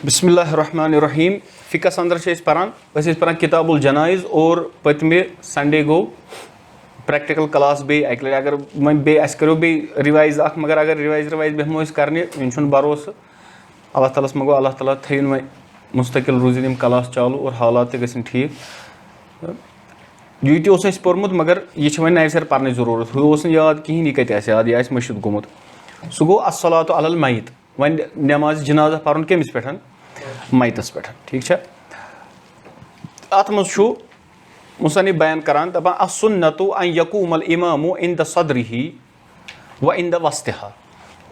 बिस्मिल्लाहिर्रहमानिर्रहीम फ़िक़्हस अंदर परान किताबुल जनाइज़ और पतमे संडे गो प्रैक्टिकल क्लास बे अक लटि अगर बे अस करो बे रिवाइज मगर अगर रिवाइज बेहमो करने वन भरोस अल्लाह ताला मंगो अल्लाह ताला थन वह मुस्तकिल रूजन यम क्लास चालू और हालात गन ठीक ये पोर्मुत मगर यह वह नए सर पर्न जरूरत हु याद कहें यह कत याद यह मशिद गोमुत सह गो अस्सलातु अलल मैत वन नमाज जनाजा पर्न कमिस पे मैतस पे ठीक अत मज मुसन्निफ बयान करान दपान अस्सुन्नतु अन यकूमल इमामु इंद सदरिही व इंद वस्तिहा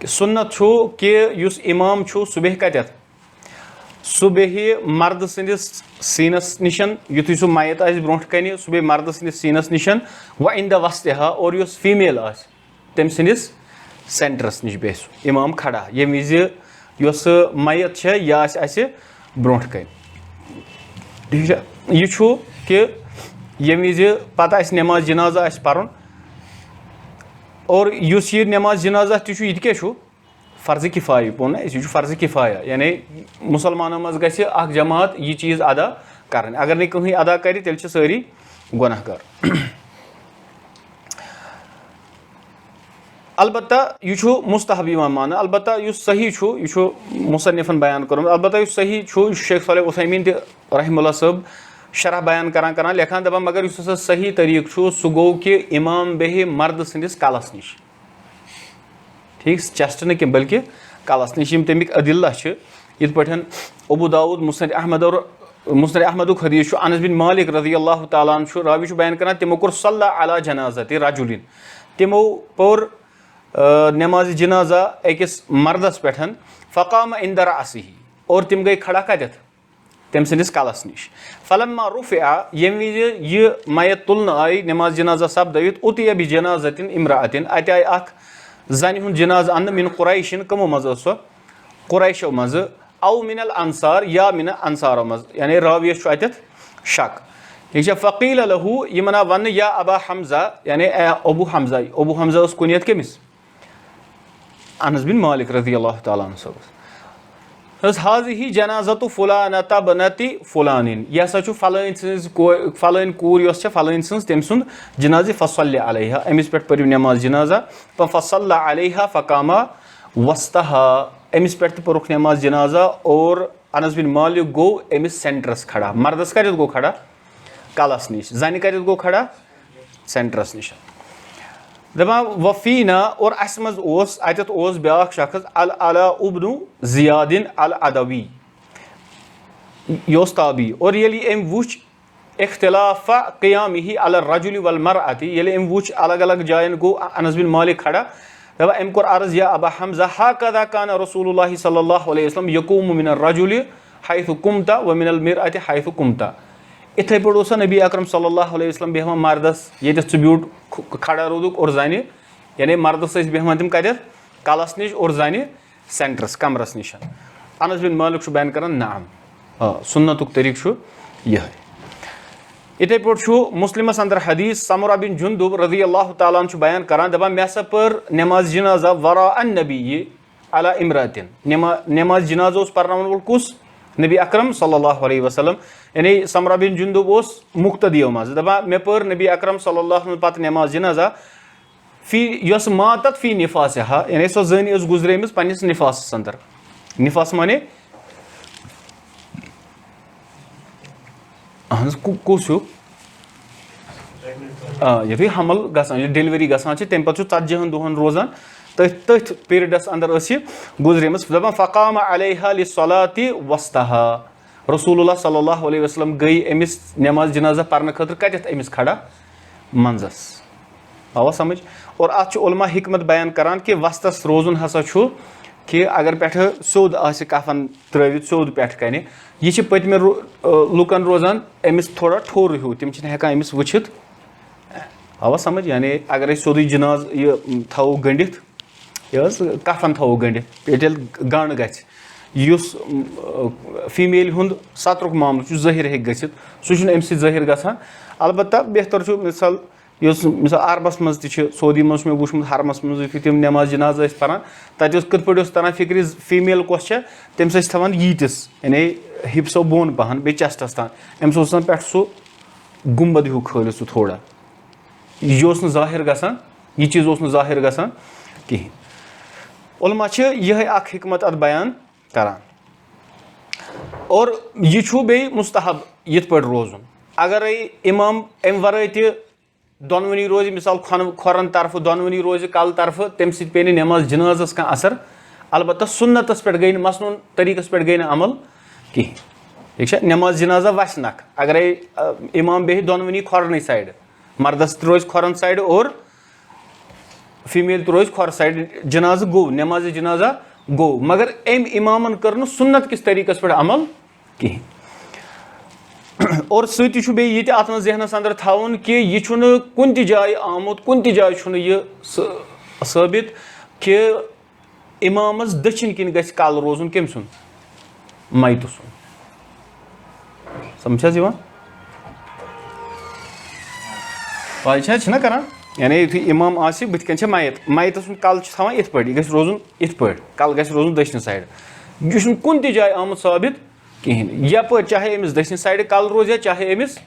सुन्नत कि युस इमाम सुबह कत सुबह मर्द सदिस सीनस निशन युथु सह मैत ब्रोह कन सुबह मर्द सदिस सीनस निशन व इंद वस्तिहा और युस फीमेल तम सदिस सेंटरस निश बे इमाम खड़ा ये विज युस मैत यह ब्रोह कन यह कि ये विज पता नमाज जनाजा पर्न और युस यह नमाज जनाजा तह फ़र्ज़ किफ़ाया पोन यह फ़र्ज़ किफ़ाया यानी मुसलमानों मज गि जमात यह चीज़ अदा कर अगर नहीं कहीं अदा कर तेल सारी गुनाहगार अलबत्ता यह मुस्तहब मान अलबत्ता सही यह मुसन्निफन बयान कर अलबत्ता सही शेख सालेह उथैमीन रहमुल्लाह साहब शरह बयान करान लिखान दपान मगर सही तरीक सह गो कि इमाम बेह मर्द सदिस कलस निश ठीक चेस्ट न कह बल्कि कलस निश तमिक अदिल्ला इत पे अबू दाऊद मुस्नद अहमद हदीस अनस बिन मालिक रज़ी अल्लाह तआला अन्हु रावी बयान करान तिमो कोर सल्ला अला जनाज़त रजुलिन तिमो पोर नमाज जनाजा अकिस मर्दस पे फ़क़ाम इंद रअसिही और तिम गई खड़ा कत तम सदिस कलस निश फलम्मा रुफ़िअ यम विज यह मैत तुलन आई नमाज जनाजा सपदवित उतिया बि जनाज़तिन इम्राअतिन अत आय अख जन हुंद जनाज अन्न मिन कुरैशिन कमो मज कुरैशो मज औ मिनल अंसार या मिन अंसारो मज यानी रावियस अत शक ठीक फ़क़ील लहू यमना वन या अबा हमज़ा यानी अबू हमज़ा कुनियत कमिस अनस बिन मालिक रज़ी अल्लाह तआला अन्हु हाज़िही जनाज़तु फ़ुलानता बनती फ़ुलानिन यह हसा फलान फलान कूर यस फलान तम सुंद जनाज़ फ़सल्लि अलैहा अमिस पे पर्व नमाज जनाजा फ़सल्ला अलैहा फ़क़ामा वस्तहा अमिस पे पर्क नमाज जनाजा और अनस बिन मालिक गो अमिस सेंटरस खड़ा मर्दस कत गो खड़ा कलस निश जन कत गो खड़ा सेंटरस निश दपान वफ़ीना और अस मज अतत ब्या शख्स अल अला इब्नु ज़ियादिन अल अदवी यह ताबी और ये अम वुच इख्तिलाफ़ क़ियामिही अल रजुल वल मरअति ये अम वुच अलग अलग जायन गो अनस बिन मालिक खड़ा दपा अम कोर अर्ज़ या अबा हमज़ा हाकज़ा कान रसूलुल्लाहि सल्लल्लाहु अलैहि वसल्लम यक़ूमु मिन अर्रजुलि हैथु कुमता व मिनल मिरअति हैथु कुमता इथे पे नबी अकरम सल्लल्लाहु अलैहि वसल्लम बेहमान मर्दस ये ब्यूट खड़ा रोदुक और जन यानी मर्दस बेहमान तम कत कलस निश और जन सेंटरस कमरस निश अनस बिन मालिक बयान कर नाम सुन्नतुक तरीक यह इथे पे मुस्लिमस अंदर हदीस समुरा बिन जुंदुब रज़ी अल्लाह तआला अन्हु बयान करान दपान मे हसा पर नमाज जनाजा वरा अन नबी अला इमरातिन नमाज जनाजा पर्न वोल कुस नबी अकरम सल्लल्लाहु अलैहि वसल्लम यानी समरा बिन जुंदुब मुक्तदियों मज दपा मे पर नबी अकरम सल्लल्लाहु पत नमाज जनाजा फी यस मातत फी निफासहा यानी सो जन गुजरेमिस पन्निस निफास अंदर निफास माने कुस युथु हमल गसान डिलीवरी गसान तम पे 40 दुहन रोजान तथ पीरियडस अंदर गुजरेमस दपान फ़क़ाम अलैहा लिस्सलाति वस्तहा रसूलुल्लाह सल्लल्लाहु अलैहि वसल्लम गई अमिस नमाज जनाजा पर्न खतर कत अमिस खड़ा मंजस आवा समझ और अत उलमा हिकमत बयान करान कि वस्तस रोजुन हसा कि अगर पे सोद कफन त्रवित सोद पे कन यह पतमे लुकन रोजान अमिस थोड़ा ठोर हूँ तम हेकान अमिस वुचित आवा समझ यानी अगर सोद जनाज यह थो गंडित कफन थो गंडित ये गंड गुस फीमेल हुंद सतरुक मामल ज़ाहिर हे गसित सह अम सहिर गसान अलबत्ता बेहतर मिसाल यस मिसाल अरबस मज सऊदी मज मे वुचमुत हरमस मज यु तम नमाज जनाज परान तत कत पे तरह फिक्र फीमेल कस तमिस थवान यीटिस यानी हिप्सो बोन पहन बे चेस्टस तान अम्स पे सह गुम्बद हिू खोल सह थोड़ा यह जाहिर गसान यह चीज़ जाहिर गसान कहें उलमा यह हिकमत अत बयान करान और यह बे मुस्तहब यिथ पे रोजुन अगर इमाम अम वर दोनवनी रोज मिसाल खोरन तरफ दोनवनी रोज कल तरफ तम सत पे नमाज जनाजस कह असर अलबत्ता सुन्नतस पे गई मसनून तरीकस पे गई अमल कहें ठीक है नमाज जनाजा वस नख अगर इमाम बे दोनवनी खोरन साइड मर्दस रोज खोरन साइड और फीमेल तो रोज खोर साइड जनाज गो नमाज जनाजा गो मगर अम इमामन कर सुन्नत किस तरीकस पे अमल कहें और सत बे अत जहनस अंदर थवन कि यह कुन जाय आमुत कुन जाय साबित कि इमामस दक्षिण किन गस कल रोजुन कम सुन मैत सुन समझ पाई करान यानी यु इमाम आस बुथ मैत मैत सुन कल थवान इत पे यह रोजुन इत पे कल गस रोजुन दक्षिण साइड यह कुन जाय आमुत साबित कहें यप चाहे अमिस दक्षिण साइड कल रोज चाहे अमिस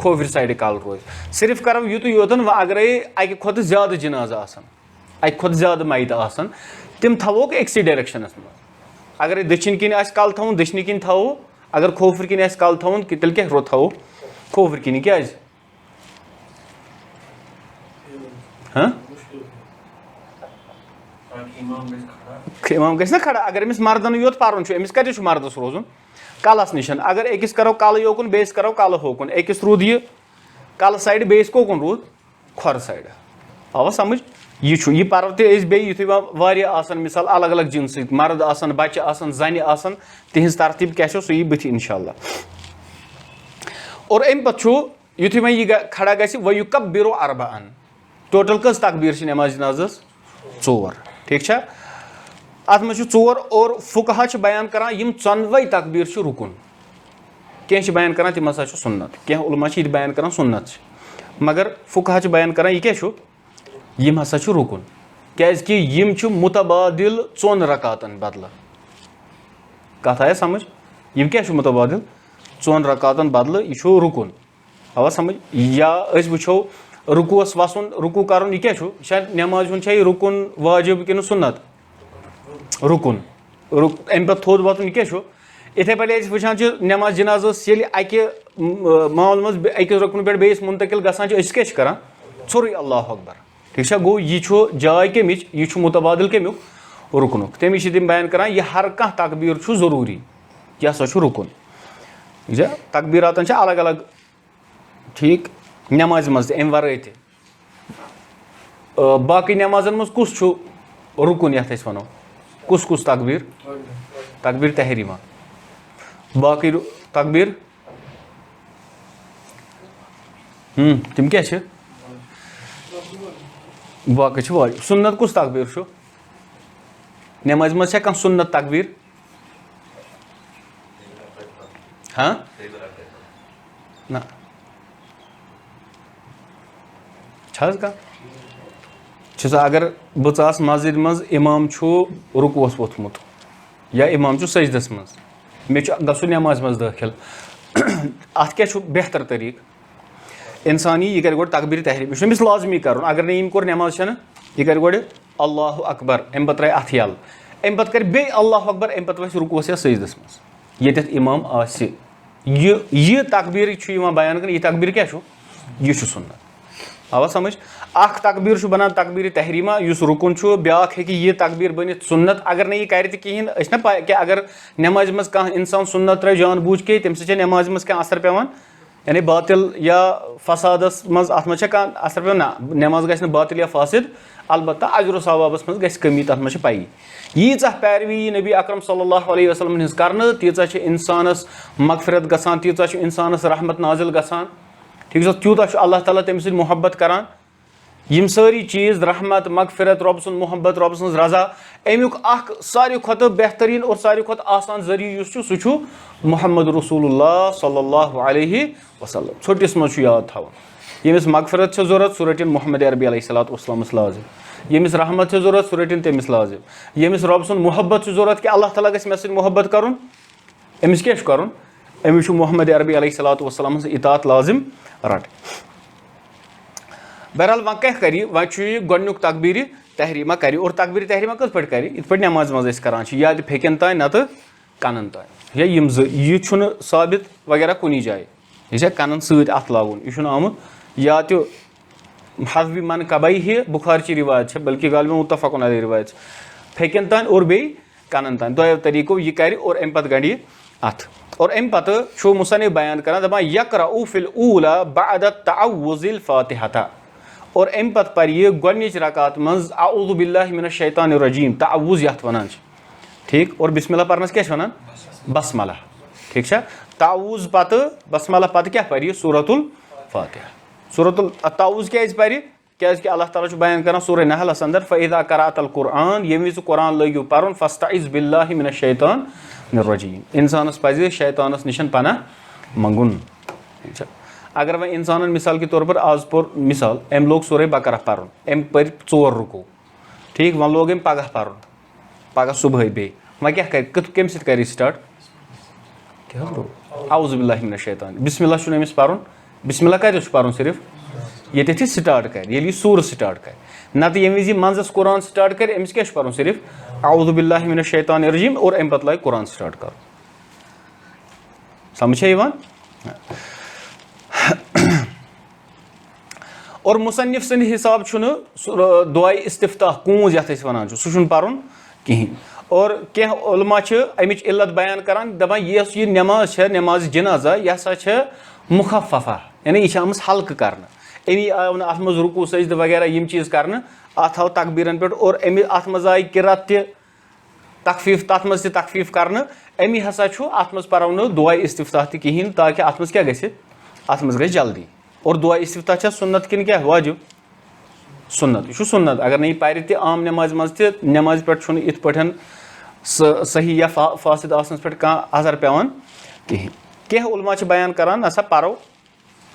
खोफर साइड कल रोज सिर्फ करो युत योतन व अगर अकि खुद ज्यादा जनाज अकि खुद ज्यादा मैत तम थवोक एक्सी डायरेक्शनस मज अगर दक्षिण किन कल थवन दक्षिण किन थवो अगर खोफर किन कल थवन तेल क्या थवो खोफर किन क्या इमाम गस ना खड़ा अगर अमिस मर्दन योत पर्न अमिस कत मर्दस रोजुन कलस निशन अगर अकिस करो कल योकुन बेस करो कल होकुन अकिस रूद यह कल साइड बेस कोकुन रूद खोर साइड आवा समझ यह पर्व ते युत मिसाल अलग अलग जिन्स मर्द आसन बच्चे आसन जन आसन तिहिंज तरतीब क्या सो यी बुथ इंशाअल्लाह और अम पे युत वो यह खड़ा गि व युकब्बिरु अर्बअन टोटल कस तकबीर नमाज जनाजस 4 ठीक है अत मे 4 और फुकहा बयान करान यम चोनवे तकबीर रुकुन कह बयान करान तम हसा सुन्नत कह उलमा बयान करान सुन्नत मगर फुकहा बयान करान यह क्या यम हसा रुकुन क्या यम मुतबादिल 4 रकातन बदल कत आया समझ यम क्या मुतबादिल 4 रकातन बदल यह रुकुन आवा समझ या वो रुकुस वसन रुकू कर यह क्या नमाज हूँ रुकुन वाजिब कि सुन्नत रुकुन अम पे थोद वतन क्या इथे पे वुचान नमाज जनाजस अकि माल मज अकिस रुकन पे बेस मुंतकिल गसान क्या ोर अल्लाह अकबर ठीक है गो यह जाय कमिच यह मुतबादिल कमुक रुकनुक तमी तम बयान करान यह हर कह तकबीर जरूरी यह हसा रुकुन ठीक है तकबीरातन अलग अलग ठीक नमाज मज अम वर बाकी नमाजन मज कुस रुकुन यथ वनो कुस कुस तकबीर तकबीर तहरीमा बाकी तकबीर तम क्या बाकी सुन्नत कुस तकबीर नमाज मज कह सुन्नत तकबीर हाँ ना अगर बस मस्जिद मज इमाम रुकुस वोथमुत या इमाम सजदस मज मे गसुन नमाज मज दाखिल अत क्या बेहतर तरीक इंसान यह कर गोड तकबीर तहरीम यह अमिस लाजमी कर अगर नम कोर नमाज यह कर गोड अल्लाह अकबर अम पे अथ यल अम पे कर बे अल्लाह अकबर अम पे वस रुकुस या सजदस मज ये इमाम यह तकबीर बयान कर यह तकबीर क्या यह सुन्नत आवा समझ अख तकबीर बना तकबीर तहरीमा युस रुकुन ब्या हे यह तकबीर बनित सुन्नत अगर नई कर कहें ना पा कि अगर नमाज मज कह इंसान सुन्नत त्रे जान बूझ के तम से नमाज मज क्या असर पेवान यानी बातिल या फसादस मज अत मज असर पे ना नमाज गि बातिल या फासिद अलबत्ता अजर सवाबस मज गि कमी तथ मज पाई यीचा पैरवी नबी अकरम सल्लल्लाहु अलैहि वसल्लम हिंस करने तीचा इंसानस मगफिरत गसान तीचा इंसानस रहमत नाजिल गसान ठीक है तूता अल्लाह ताला तम सद मोहब्बत करान यम सारी चीज़ रहमत मगफिरत रब सुन मोहब्बत रब सुन रजा अमुक सारी खुद बेहतरीन और सारी खुद आसान जरिए सह मोहम्मद रसूलुल्लाह सल्लल्लाहु अलैहि वसल्लम छोटिस मज याद थवन यमिस मगफरत छ ज़रूरत सु रटिन मोहम्मद अरबी अलैहिस्सलातु वस्सलामस लाजिम, यमिस रहमत छ ज़रूरत सु रटिन तमिस लाजिम, यमिस रब सुन मोहब्बत छ ज़रूरत कि अल्लाह ताला गस मे सि मोहब्बत करुन, अमिस क्या करुन, अमिस मोहम्मद अरबी अलैहिस्सलातु वस्सलाम हंस इतात लाजिम रट। बहरहाल वह क्या करी, वह गोडनुक तकबीर तहरीमा करी, और तकबीर तहरीमा कत पे करी, इत पे नमाज मज करान या फेकन तान नत कनन तान, या यह साबित वगैरह कुनी जाए, यह कनन सत लागून, यह आमुत या तो हसबी मन कबाई ही बुखार की रिवायत है, बल्कि गाल में मुत्तफ़क़ुन अलैहि रिवायत फेकन तान और बे कनन तान दो तरीको यह कर, और अम पे गंड अथ, और अम पे मुसन्निफ़ बयान कर दपान यक़रअ फ़िल ऊला बअद तअव्वुज़िल फ़ातिहता, और अम पे पर यह गोडनिच रकात मज अऊज़ु बिल्लाहि मिनश शैतानिर रजीम तअव्वुज़ यथ वनान, ठीक, और बिस्मिल्लाह परनस क्या वनान बसमला, ठीक है, तअव्वुज़ पत बसमला पत क्या पर सूरतुल फ़ातिहा, सूरतुल तअव्वुज़ क्या पर क्या अल्लाह ताला बयान कर सूरह नहलस अंदर फ़इज़ा क़रअतल कुरआन, ये विज़ कुरान लगियो परन फ़स्तइज़ बिल्लाहि मिनश शैतानिर रजीम, इंसानस पज़ शैतानस निशन पनाह मंगुन, ठीक है। अगर वह इंसान मिसाल के तौर पर आज पर मिसाल अम लोग सूरह बकरा पर्न, अम पर 4 रुको, ठीक, वह लोग अम पगह पर्न, पगह सुबह बे वह क्या कर कम सत कर स्टार्ट क्या अऊज़ु बिल्लाहि मिनश शैतान, बिस्मिल्लाह शुन अमिस पर्न, बिस्मिल्लाह कत पर्न सिर्फ ये स्टार्ट कर, ये सूर स्टार्ट कर, नत ये विज मंजस कुरान स्टार्ट कर अमिस क्या पर्न सिर्फ अऊज़ु बिल्लाहि मिनश शैतानिर रजीम, और अम पे लगे कुरान स्टार्ट कर, समझे यवान। और मुसन्निफ सद हिसाब दुआ इस्तिफ्ताह कूंज यथ वन सह पर्न कहीं, और क्या उलमा अमिच इल्लत बयान करान दपान यह नमाज है नमाज जनाजा यह हसा मुखफ़फ़ा, यानी यह आम हल्क कर, अमी आव अत मज रुकू सजद वगैरह यम चीज़ कर अत आव तकबीरन पे, और अमि अत मज आई किरत तखफीफ तथ मज तखफीफ कर, अमी हसा अत मज परो दुआ इस्तिफ्ताह कहें, ताकि अत मज क्या गि अत मज गई जल्दी, और दुआ इस्तिफ्ताह सुन्नत किन क्या वाजिब सुन्नत, यह सुन्नत, अगर नहीं पारि त आम नमाज मज नमाज पे इत पे सही या फासिद आसनस पे कह असर पेवान कहें, क्या उलमा बयान करान नसा परो,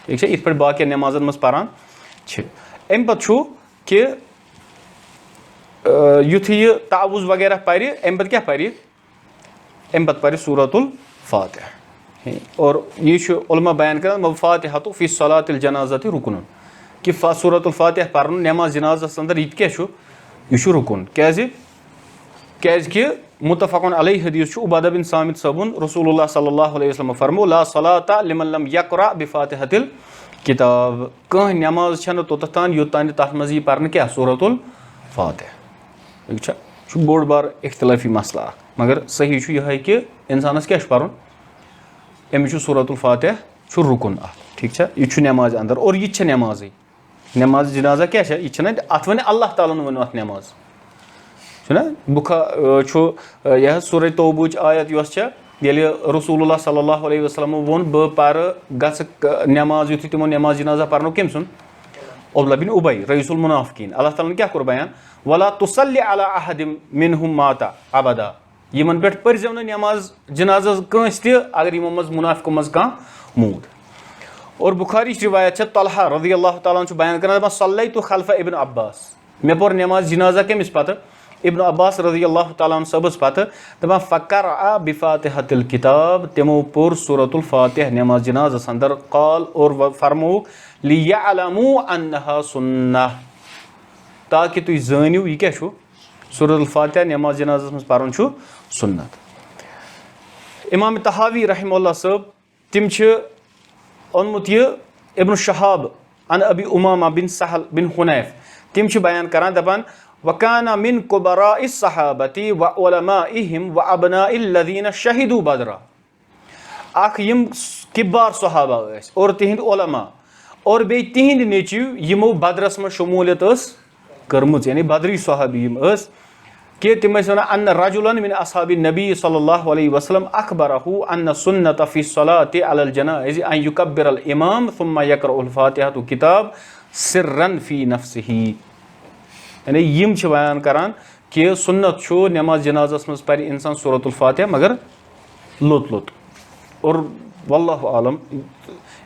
ठीक है, इत पे बाकी नमाजन मज पारान अम पे कि युथ यह तअव्वुज़ वगैरह पर अम पे क्या पर अम पे पर सूरतुल फ़ातिहा, और यह उलमा बयान कर फ़ातिहतु फ़ी सलातिल जनाज़ति रुकुन, कि सूरतुल फ़ातिहा पर्न नमाज जनाज़स अंदर यह रुकुन, क्या मुत्तफ़क़ुन अलैहि हदीस उबादा बिन सामित सबुन रसूलुल्लाह सल्लल्लाहु अलैहि वसल्लम फरमो ला सलाता लिमन लम यक़रा बिफ़ातिहतिल किताब, कह नमाज छन तोत तान योत तान तथ मज यह पर्न क्या सूरतुल फ़ातिहा, ठीक है, बोड़ बार इख्तिलाफी मसला, मगर सही यह कि इंसानस क्या पर्न अमिस सूरतुल फ़ातिहा रुकुन, ठीक है, यह नमाज अंदर, और यह नमाज नमाज जनाजा क्या यह अत वन अल्लाह ताला वन अत नमाज बुखा यह सूरह तौबुच आयत ये रसूलुल्लाह सल्लल्लाहु अलैहि वसल्लम वोन बह पर गस नमाज युथ तमो नमाज जनाजा पर्नो कम सुन अब्दुल्लाह बिन उबै रईसुल मुनाफिकीन, अल्लाह ताला क्या कोर बयान वला तुसल्लि अला अहदिम मिनहुम माता अबदा, यमन पे पर्जो नमाज जनाजा कंस अगर यमो मज मुनाफिको मज कह मूद। और बुखारी रिवायत तलहा रज़ियल्लाहु ताला अन्हु बयान कर सल्लैतु खल्फ इब्न अब्बास, मे पोर नमाज जनाजा कमिस पत इब्न अब्बास रज़ियल्लाहु ताला अन्हु सबस पत दपान फ़क़रअ बिफ़ातिहतिल किताब, तमो पोर सूरतुल फ़ातिहा नमाज जनाज़स अंदर, क़ाल और फरमो लियअलमू अन्नहा सुन्नह, ताकि तुम जानियो यह क्या सूरतुल फ़ातिहा नमाज जनाज़स मज पर्न सुन्नत। इमाम तहावी रहमहुल्लाह साहब तिम ओनमुत यह इब्न शहाब अन अबी उमामा बिन सहल बिन हुनैफ तिम बयान करान दपान वकाना मिन कुबराइ सहाबती व उलमाइहिम व अबनाइल्लज़ीना शहीदू बदरा, अख यम किबार सहाबा और तिहिंद उलमा और बे तिहिंद नेच्यू यमो बदरस में शमूलियत कर्मुज, यानी बदरी सहाबी कि तिम अन्न रजुलन मिन असहाबि नबी सल्लल्लाहु अलैहि वसल्लम अखबरहु अन्न सुन्नत फी सलाति अलल जनाइज़ अन युकब्बिरल इमाम सुम्मा यक़रउल फ़ातिहतु किताब सिर्रन फी नफ्सिही, यानी यम बयान करान कि सुन्नत नमाज जनाजस मज पर इंसान सूरतुल फ़ातिहा मगर लोत लोत, और वल्लाहु आलम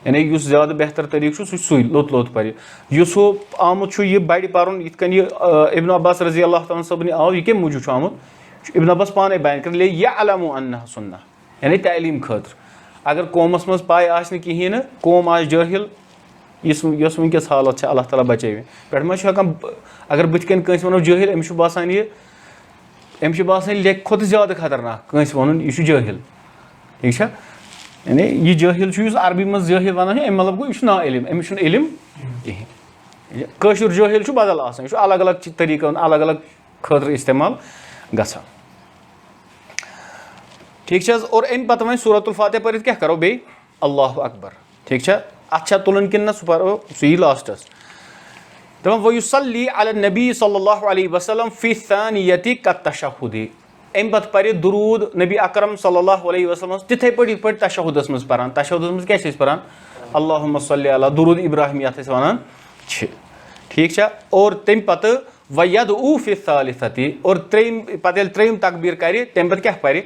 यानी युस ज़्यादा बेहतर तरीक़ सु सुई लोत लोत पर युस हो आमुत यह बड़ि परन यिथ कन इब्न अब्बास रज़ी अल्लाह तआला सबन आव यह कम मूजूब आमुत इब्न अब्बास पाने बयान कर ले यअलमु अन्नहा सुन्नह यानी तालीम खतर अगर कौमस मज पाए आसने कहीं कौम आज जाहिल यस वनकस हालत अल्लाह ताला बचे पे हेकान अगर बुथ कन कंस वनो जाहिल अमिस बासान लेख खुद ज़्यादा खतरनाक कंस वन यह जाहिल ठीक है यानी यह जाहिल अरबी मज जाहिल वन अम मतलब गो यह ना इलम अमिस इलम कहीं कशुर जाहिल बदल आसान यह अलग अलग तरीक़न अलग अलग खतर इस्तेमाल गसान ठीक है और अम पत वो सूरतुल फातिहा पर क्या करो बे अल्लाहु अकबर ठीक है अच्छा तुलन कि सह पो सही लास्टस दपान वो युसल्ली अला नबी सल्लल्लाहु अलैहि वसल्लम फी सानियति कत्तशहुदी अम पत पर दुरूद नबी अकरम सल्लल्लाहु अलैहि वसल्लम तिथे पे तशहुदस मज परान तशहुदस मज क्या परान अल्लाहुम्मा सल्ली अला दुरूद इब्राहिम यथ वनान ठीक है और तम पत वयदउ फी सालिसति और त्रेम तकबीर कर तम पत क्या पर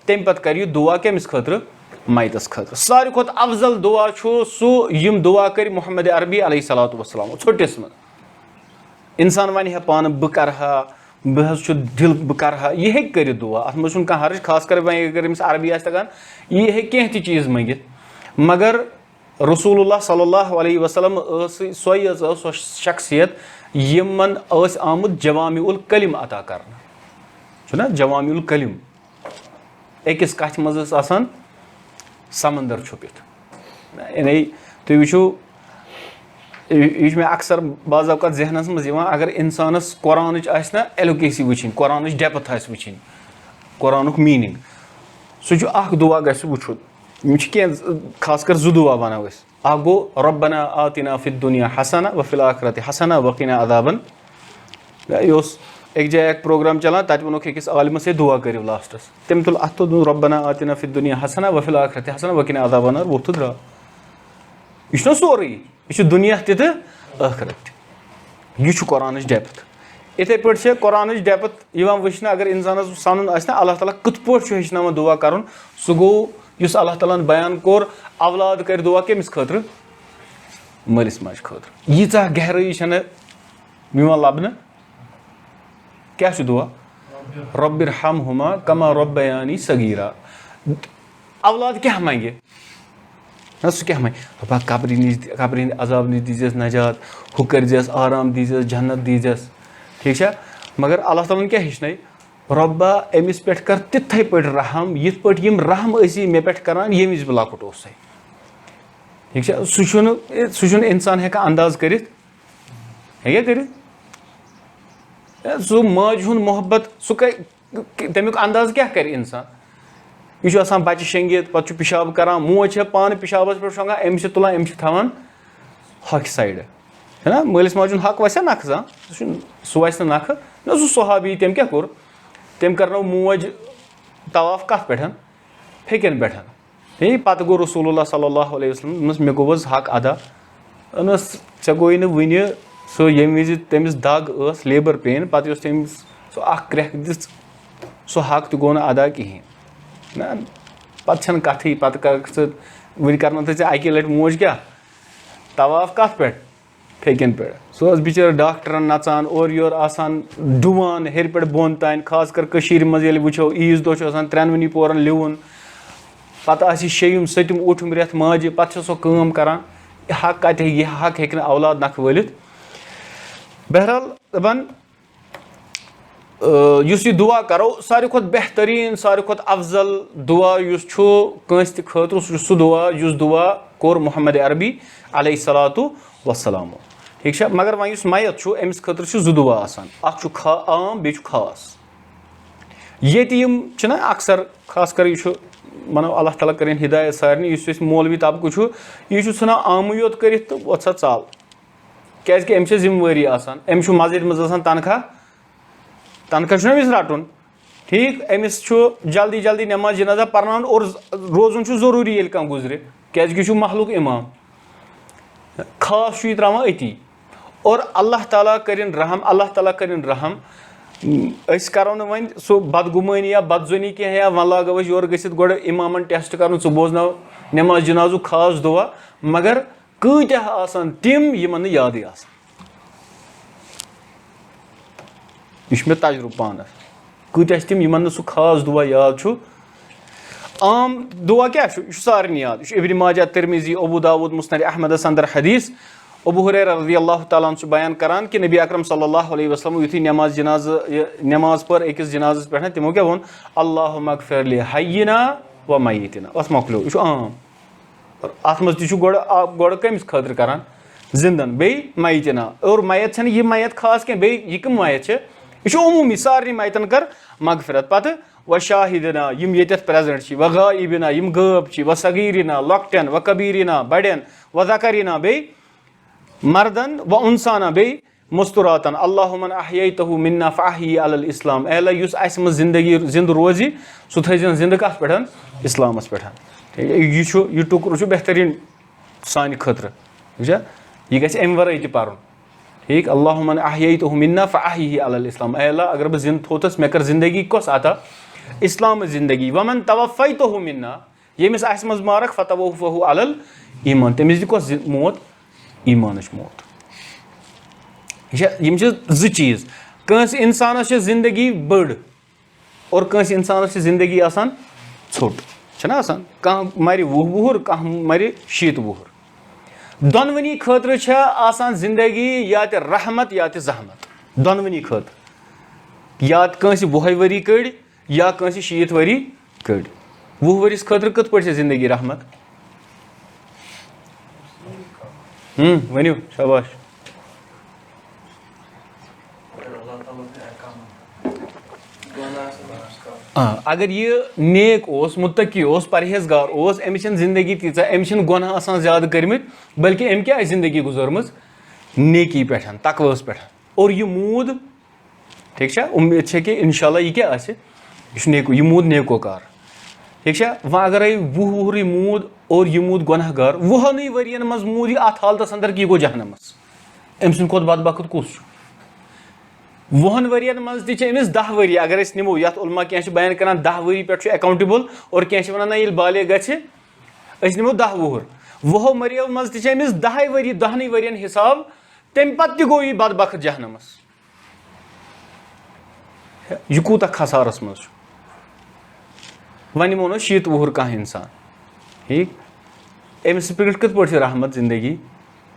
तम पत कर दुआ कमिस खतर मैतस खतर सारी खुद अफजल दुआ सह दुआ कर मोहम्मद अरबी अलैहिस्सलातु वस्सलाम छोटिस मज इंसान वन पान बह कर बह दिल बह कर यह हे कर दुआ अत मज कह हर्ज खास कर अगर अमिस अरबी तगान यह हे कह चीज़ मंगित मगर रसूलुल्लाह सल्लल्लाहु अलैहि वसल्लम सो शख्सियत यमन आमुत जवामिउल कलिम अता करना जवामिउल कलिम अकिस कथ मज आसान समंदर छुपित यानी तुम वो यह मे अक्सर बाज़ अवकात जहनस मज अगर इंसानस कुरान ना एलोकेसी वुचिन कुरान डेप्थ वुचिन कुरान मीनिंग सह दुआ गो वुचुन खास कर जु दुआ वनो गो रब्बना आतिना फिद दुनिया हसना व फिल आखिरति हसना वक़िना अज़ाबन यह एक जाए एक प्रोग्राम चलान तत वोक अकिस आलिमस ये दुआ करो लास्टस तम तुल अत तो रब्बना आतिना फिद दुनिया हसना व फिल आखिरति हसना वक़िना अज़ाबन नार वो तो द्रा यह सोरे यह दुनिया तो आखिरत यह कुरान डेप्थ इथे पे कुरान डेप्थ वुचन अगर इंसान सन अल्लाह ताला कत पे हेचन दुआ कर सह गो अल्लाह ताला बयान कोर औलाद कर दुआ कमिस खतर मलिस माज खतर यीचा गहराई लबन क्या दुआ रब्बिरहमहुमा कमा रब्बयानी सगीरा औलाद क्या मांगे ना सह क्या मांगे दपा कब्र अजाब नश दीजियस नजात हु करजस आराम दीजियस जन्नत दीजियस ठीक है मगर अल्लाह ताला क्या हेचन रब्बा अमिस पे कर तिथे पे रहम यिथ पे यम रहम असी मे पे करान ये बह लकुट ओस ठीक है सह इंसान हेका अंदाज कर सह माज हुंद मोहब्बत तमिक अंदाज क्या कर इंसान यह आसान बच्चे शेंगित पे पिशाब करान मोज पान पिशाबस पे शोंगान अमिस तुलान अमिस थवान हक साइड है ना मलिस माज हक वसा नख सह वस नख ना सह सहाबी तम क्या कोर तम करनो मोज तवाफ कत पे फेकन पे पत गो रसूलुल्लाह सल्लल्लाहु अलैहि वसल्लम मे गो हक अदा ऐ गई वन सो यम विज तमिस दग लेबर पेन पे तमिस सो क्रैक दिस सो हक तो गो अदा कहें ना पे कथी पे वन कर अकि लट मोज क्या तवाफ कत पे फेकन पे सो बिचार डॉक्टर नचान और योर आसान डुवान हेर पे बोन तान खास कर मज वो ईज दह त्रेनवनी पोरन लिवन पे शेयम सतम ऊठम रेत माज पे सो कम करान हक कत यह हक हे औलाद नख वलित बहरहाल दपान यह दुआ करो सारी खुद बेहतरीन सारी खुद अफजल दुआ कंस त खतर सह दुआ कोर मोहम्मद अरबी अलैहिस्सलातु वस्सलाम ठीक है मगर वह मैत अमिस खतर जु दुआ आसान आम बे खास ये अक्सर खास कर यह मनो अल्लाह ताला कर हिदायत सारे मौलवी तबक यह सान आम योत कर वो सा चाल क्या जिम्मेवारी आसान अमिस मस्जिद मज तनख्वाह अमिस रटन ठीक अमिस जल्दी जल्दी नमाज जनाजा पर्न और रोजन जरूरी ये कह गुजरे क्या महलुक इमाम खास त्रावान अती और अल्लाह ताला करिन रहम करो वन सो बदगुमानी या बदजुनी कह या वन लागो योर गो इमामन टेस्ट कर बोजनो नमाज जनाजु खास दुआ मगर कۭتیاہ आसान تِم یِمن نہٕ یادٕے آسان یہِ چھُ مےٚ تجرُبہٕ پانس کۭتیاہ چھِ تِم یِمن نہٕ سُہ خاص دُعا یاد چھُ عام دُعا کیاہ چھُ یہِ چھُ سارنٕے یاد یہِ چھُ ابن ماجہ ترمذی ابو داود مُسند احمدس اندر حدیث ابو ہریرہ رضی اللہ تعالیٰ چھُ بیان کران کہِ نبی اکرم صلی اللہ علیہ وسلم یُتھُے نٮ۪ماز پٔر أکِس جنازس پٮ۪ٹھ تِمو کیاہ ووٚن اللہُمَ اغفر لحینا و میتنا اتھ مۄکلیو یہِ چھُ عام اتھ منٛز تہِ چھُ گۄڈٕ کٔمِس خٲطرٕ کران زِندن بیٚیہِ میتنا اور میت چھنہٕ یہِ میت خاص کینٛہہ بیٚیہِ یہِ کٕم میت چھِ یہِ چھُ عموٗمی سارنٕے میتن کر مغفرت پتہٕ و شاہدنا یِم ییٚتٮ۪تھ پریزنٹ چھِ و غایبنا یِم غٲب چھِ و صغیرنا لۄکٹٮ۪ن و کبیٖرنا بڑٮ۪ن و ذکرنا بیٚیہِ مردن و انسانا بیٚیہِ مستوراتن اللہُمن احییتہُ منا فاحیی علی الاسلام اے اللہ یُس اسہِ منٛز زندگی زنٛدٕ روزِ سُہ تھٲیزٮ۪ن زنٛدٕ کتھ پٮ۪ٹھ اسلامس پٮ۪ٹھ یہِ چھُ یہِ ٹُکرٕ چھُ بہتریٖن سانہِ خٲطرٕ ٹھیٖک چھا یہِ گژھِ امہِ ورٲے تہِ پرُن ٹھیٖک اللہُمن احییتہُ منا فاحیی علی الاسلام اے اللہ اگر بہٕ زنٛدٕ تھوتس مےٚ کر زندگی کۄس عطا اسلامٕچ زندگی ومن توفیتہُ منا ییٚمِس آسہِ منٛز مارکھ فتوفہُ علی الایمان تٔمِس دِ کۄس موت ایٖمانٕچ موت یہِ چھا یِم چھِ زٕ چیٖز کٲنٛسہِ اِنسانس چھِ زندگی بٔڑ اور کٲنٛسہِ اِنسانس چھِ زندگی آسان ژھوٚٹ چھنہ آسان کانٛہہ مرِ 20 وُہُر کانٛہہ مرِ 60 وُہُر دۄنوٕنی خٲطرٕ چھےٚ آسان زندگی یا تہِ رحمت یا تہِ زحمت دۄنوٕنی خٲطرٕ یا کٲنٛسہِ 20 ؤری کٔڑۍ یا کٲنٛسہِ 60 ؤری کٔڑۍ 20 ؤرِس خٲطرٕ کِتھ پٲٹھۍ چھِ زندگی رحمت ؤنِو شاباش اگر یہِ نیک اوس مُتقی اوس پرہیزگار اوس أمِس چھنہٕ زندگی تیٖژاہ أمِس چھِنہٕ گۄناہ آسان زیادٕ کٔرمٕتۍ بلکہِ أمۍ کیاہ آسہِ زندگی گُزٲرمٕژ نیکی پٮ۪ٹھ تقوہس پٮ۪ٹھ اور یہِ موٗد ٹھیٖک چھا اُمید چھےٚ کہِ انشاء اللہ یہِ کیاہ آسہِ یہِ چھُ نیکو یہِ موٗد نیکوکار ٹھیٖک چھا وۄنۍ اگرے 20 وُہرٕے موٗد اور یہِ موٗد گۄناہ گار 20 ؤرین منٛز موٗد یہِ اتھ حالتس انٛدر کہِ یہِ گوٚو جہنمس أمۍ سٕنٛدِ کھۄتہٕ بدبخت کُس چھُ 20 ؤرین منٛز تہِ چھِ أمِس 10 ؤری اگر أسۍ نِمو یتھ علما کینٛہہ چھِ بیان کران 10 ؤری پٮ۪ٹھ چھُ اٮ۪کاونٹیبٕل اور کینٛہہ چھِ ونان نہ ییٚلہِ بالغ گژھِ أسۍ نِمو 10 وُہُر 20 ؤرۍیو منٛز تہِ چھِ أمِس 10 ؤری 10 ؤرین حساب تمہِ پتہٕ تہِ گوٚو یہِ بدبخت جہنمس یہِ کوٗتاہ خسارس منٛز چھُ وۄنۍ نِمو نہٕ 60 وُہُر کانٛہہ انسان ٹھیٖک أمِس پٮ۪ٹھ کِتھ پٲٹھۍ چھِ رحمت زندگی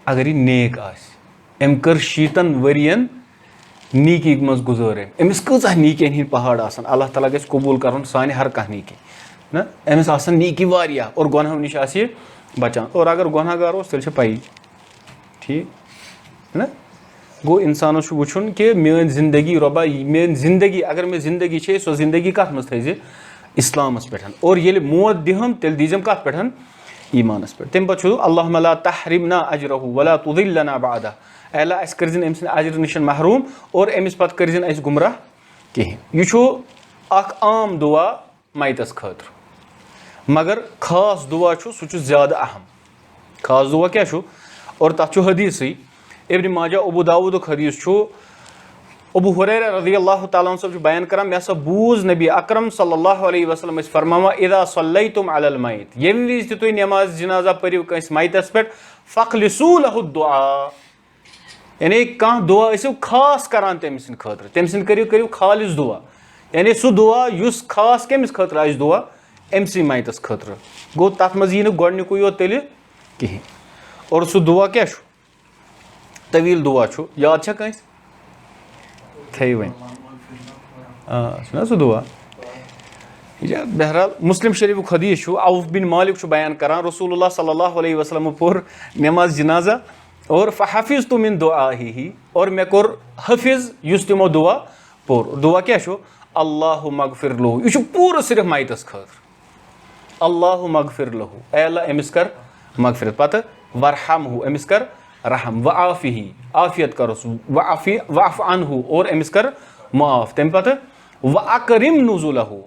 اگر یہِ نیک آسہِ أمۍ کٔر 60 ؤرین نیٖکی منٛز گُزٲر أمِس کۭژاہ نیٖکین ہِنٛدۍ پہاڑ آسان اللہ تعالیٰ گژھِ قبوٗل کرُن سانہِ ہر کانٛہہ نیٖکی نہ أمِس آسان نیٖکی واریاہ اور گۄنہو نِش آسہِ یہِ بچان اور اگر گۄناہ گار اوس تیٚلہِ چھِ پَیی ٹھیٖک نہ گوٚو اِنسانس چھُ وٕچھُن کہِ میٲنۍ زندگی رۄبا میٲنۍ زندگی اگر مےٚ زندگی چھے سۄ زندگی کتھ منٛز تھٲیزِ اسلامس پٮ۪ٹھ اور ییٚلہِ موت دِہُم تیٚلہِ دیٖزٮ۪م کتھ پٮ۪ٹھ ایٖمانس پٮ۪ٹھ تمہِ پتہٕ چھُ اللہُمَ لا تحرمنا اجرہُ ولا تضلنا بعدہ اے اللہ اسہِ کٔرزٮ۪ن أمۍ سٕنٛدِ اجرٕ نِش محروٗم اور أمِس پتہٕ کٔرزٮ۪ن اَسہِ گُمراہ کِہینۍ یہِ چھُ اکھ عام دُعا میتس خٲطرٕ مگر خاص دُعا چھُ سُہ چھُ زیادٕ اہم خاص دُعا کیاہ چھُ اور تتھ چھُ حدیٖثٕے ابن ماجہ ابو داوٗدُک حدیٖث چھُ ابو ہریرہ رضی اللہ تعالیٰ صٲب چھُ بیان کران مےٚ ہسا بوٗز نبی اکرم صلی اللہ علیہ وسلم ٲسۍ فرماوان اذا صلیتم علی المیت ییٚمہِ وِزِ تہِ تُہۍ نٮ۪ماز جنازہ پٔرِو کٲنٛسہِ میتس پٮ۪ٹھ فخلصوا لہُ الدُعا یعنی کانٛہہ دُعا ٲسِو خاص کران تٔمۍ سٕنٛدِ خٲطرٕ تٔمۍ سٕنٛدِ کٔرِو خالص دُعا یعنی سُہ دُعا یُس خاص کٔمِس خٲطرٕ آسہِ دُعا أمۍ سٕے میتس خٲطرٕ گوٚو تتھ منٛز یی نہٕ گۄڈنیُکُے یوت تیٚلہِ کِہینۍ اور سُہ دُعا کیاہ چھُ طویٖل دُعا چھُ یاد چھا کٲنٛسہِ تھٲیِو وۄنۍ چھُنہ سُہ دُعا بہرحال مسلم شریٖفُک حدیٖث چھُ عوف بن مالک چھُ بیان کران رسول اللہ صلی اللہ علیہ وسلمو پوٚر نٮ۪ماز جنازہ اور فحفظت من دعائہ اور مےٚ کوٚر حٲفظ یُس تِمو دُعا پوٚر دُعا کیاہ چھُ اللہُمَ اغفر لہُ یہِ چھُ پوٗرٕ صرف میتس خٲطرٕ اللہُمَ اغفر لہُ اے اللہ أمِس کر مغفرت پتہٕ ورحمہُ أمِس کر رحم وعافِہی عافیت کرُس وعف عنہُ اور أمِس کر معاف تمہِ پتہٕ واکرم نزولہُ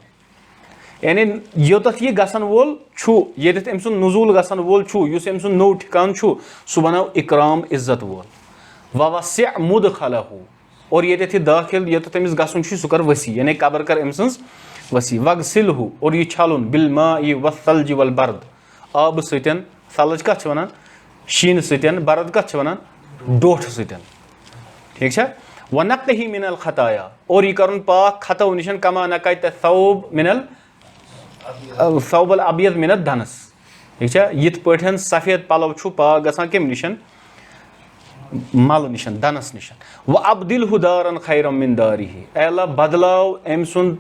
یعنی یوٚتتھ یہِ گژھن وول چھُ ییٚتٮ۪تھ أمۍ سُنٛد نزوٗل گژھن وول چھُ یُس أمۍ سُنٛد نوٚو ٹھِکانہٕ چھُ سُہ بناو اِکرام عزت وول ووسع مُدخلہُ اور ییٚتٮ۪تھ یہِ دٲخِل یوٚتتھ أمِس گژھُن چھُ سُہ کر ؤسیع یعنی قبر کر أمۍ سٕنٛز ؤسیع وغسلہُ اور یہِ چھلُن بالماء والثلج والبرد آبہٕ سۭتۍ ثلج کتھ چھِ ونان शीन सतन, बरद कत वनान डोठ सतन, ठीक है। वनक़ही मिनल खताया, और यह कर पाक खतो निश कमा नक़त थौब मिनल थौबल अबियद मिनत दनस, ठीक है। यिथ पठन सफ़ेद पलव छु पाक गसान कम निशन मल निशन दनस निशन। व अब्दिल हुदारन खैरम मिन दारिही, अल्लाह बदलाव अम सुंद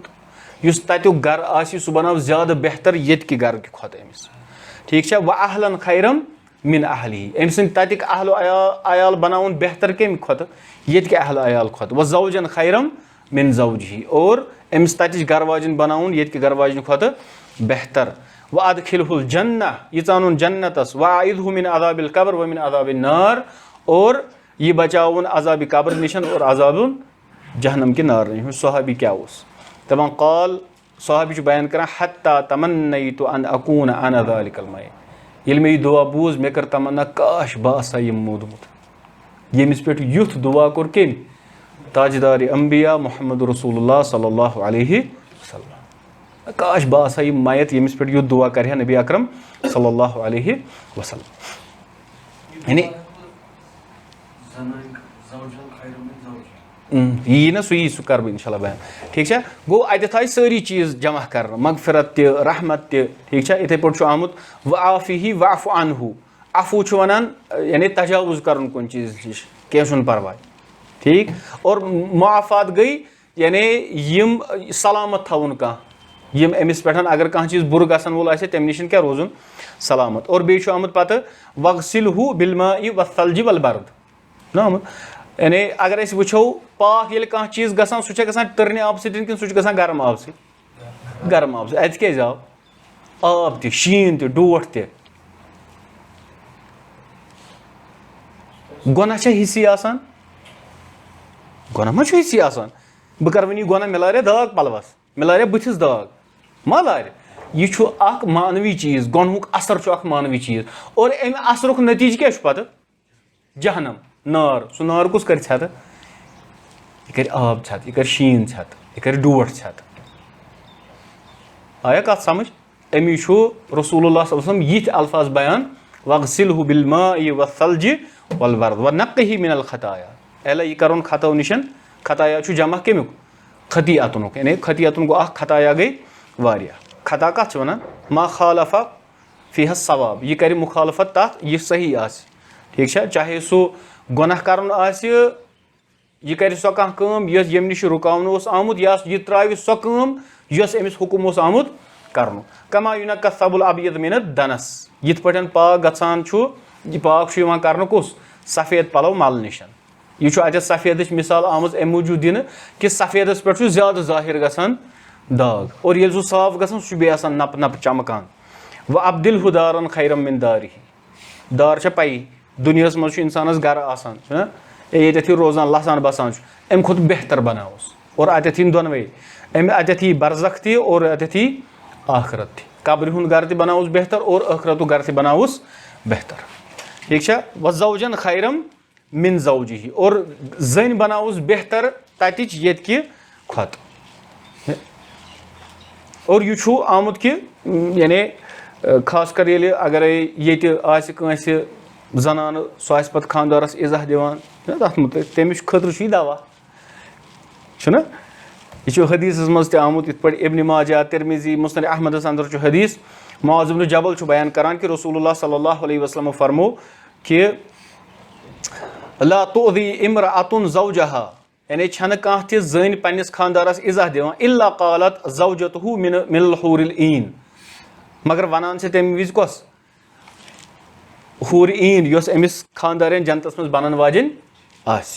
युस तत्युक घर आसि सु बनाव ज्यादा बेहतर येत के घर के खोत अमिस, ठीक है। व अहलन खैरम मिन अहलिही, अम सुंद तत्युक अहल अयाल बनाउन बेहतर कम खोत येत के अहल अयाल खोत। व ज़ौजन खैरम मिन ज़ौजिही, और अमिस ततिच घर वाजन बनाउन येत के घर वाजन खोत बेहतर। व अदखिलहुल जन्नह, यह चानुन जन्नतस। व अइदहु मिन अज़ाबिल कब्र व मिन अज़ाबिन नार, और यह बचावन अज़ाब कब्र निशन और अज़ाब जहन्नम के नार निशन। सहाबी क्या उस दपान क़ाल, सहाबी बयान कर हत्ता तमन्नयतु अन अकून अना ज़ालिकल मै, यिल मे दुआ बूज मे कर तमन्ना काश बह आसा यह मोदमुत, यमिस पे युथ दुआ कोर कम ताजदार अंबिया मोहम्मद रसूलुल्लाह सल्लल्लाहु अलैहि वसल्लम, काश बह आसा यह मैत यमिस पे युथ दुआ कर नबी अकरम सल्लल्लाहु अलैहि वसल्लम। यानी यी ना सह कर बह इंशाल्लाह बयान, ठीक है। गो अत आय सारी चीज़ जमा कर, मगफिरत रहमत ठीक है। इथे पे आमुत व आफिही वाफ़ अनहु, अफू वनान यानी तजावुज कर कुन चीज़ नश कह परवाह, ठीक। और मुआफ़ात गई यानी यम सलामत थवन कह, यम अमिस पे अगर कह चीज़ बुर गसन वोल आसे तम निश क्या रोजुन सलामत। और बेश आमुत पत वगसिलहु बिलमाई वस्सल्जि वल बर्द ना आमुत, यानी अगर अस वुछो पाक ये कह चीज़ गसान सह गसान तरने आब सतन कि सह गसान गर्म आब सत, गर्म आब सत। अत क्या आव आब त शीन त डोठ त, गुनाह हिस्सी आसान, गुनाह मा हिस्सी आसान। बह कर वन गुनाह मे लारे दाग पलवस, मे लारे बुथिस दाग मा लारे, यह मानवी चीज़, गुनहुक असर मानवी चीज़। और अमि असरुक नतीज क्या पत जहन्नम नार, सह नार कुस कर छत, यह कर आब छत, यह कर शीन छत, यह कर डोठ छत। आया कत समझ? अमि रसूलुल्लाह सल्लल्लाहु अलैहि वसल्लम यिथ अल्फाज बयान वगसिलहु बिलमाई वस्सल्जि वल बर्द व नक़ही मिनल खताया, अल्लाह यह कर खतो निशन, खताया जमा कमुक खतीअतुनुक, यानी खतीअतुन गो खताया गई वारिया। खता कत वनान मा खालफा फीह सवाब, यह कर मुखालफत तथ यह सही आस, ठीक है। चाहे सह गुनाह करन आस, यह कर सो कह काम यम निश रुकावन ओस आमुत, या यह त्राव सो काम यस अमिस हुकुम ओस आमुत करन। कमा युनक्का सबुल अबियद मिन दनस, यिथ पठन पाक गसान छु, यह पाक छु यिवान करन कुस सफेद पलव मल निशन। यह अत सफेद मिसाल आम अम मूजूद दिन कि सफेदस पे ज्यादा जाहिर गसान दाग, और ये साफ गसान सह बे नप नप चमकान। व अब्दिल हुदारन खैरम मिन दारिही, दार छ पई दुनियास मज इंसानस घर आसान ये रोजान लसान बसान अम खुद बेहतर बनाओस, और अत दोनवे अम अत बरज़ख ति और अत आखरत थी, कब्र हुंद घर ति बनाओस बेहतर और आखरतु घर ति बनाओस बेहतर, ठीक है। व ज़ौजन खैरम मिन ज़ौजिही, और जन बनाओस बेहतर ततिच येत कि खोत। और यह आमुत कि यानी खास कर ये अगर ये आस जनान सह आस पत खानदारस इज़ा दिवान तथ मुतलिक तमिस खतर दवा छुना, यह हदीस मज त आमुत इत पे इब्न माजा तिरमिज़ी मुस्नद अहमदस अंदर हदीस मुआज़ इब्न जबल बयान करान कि रसूलुल्लाह सल्लल्लाहु अलैहि वसल्लम फरमो कि ला तुअज़ी इम्रअतुन ज़ौजहा, यानी छन कह ति जन पन्निस खानदारस इज़ा दिवान इल्ला क़ालत ज़ौजतहु मिनल हूरिल ईन, मगर वनान से तम विज कस हूर ईन यस अमिस खानदारन जन्नतस मज बनन वाजन आस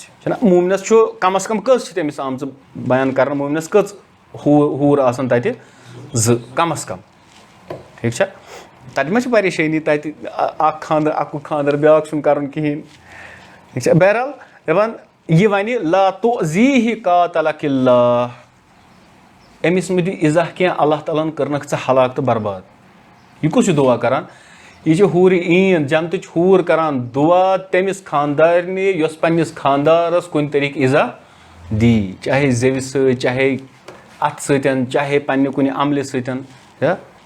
मोमिनस कम अज कम कस तमिस आम बयान कर, मोमिनस कस हूर आसन तत ज कम अज कम, ठीक है। तत मा परेशानी तत खानदार अकु खानदार ब्याक सुन कर कहें, ठीक है। बहरहाल दपान यह वन ला तुअज़ीहि क़ातलकिल्लाह, अमिस मत इज़ा कह अल्लाह ताला करनक च हलाक तो बर्बाद। यह कुछ दुआ करान, यह हूर ईन जन्नत हूर करान दुआ तमिस खानदारनि यस पन्निस खानदारस कुन तरीक इज़ा दी, चाहे जव सत, चाहे अथ सतन, चाहे पन्ने कुन अमल सतन,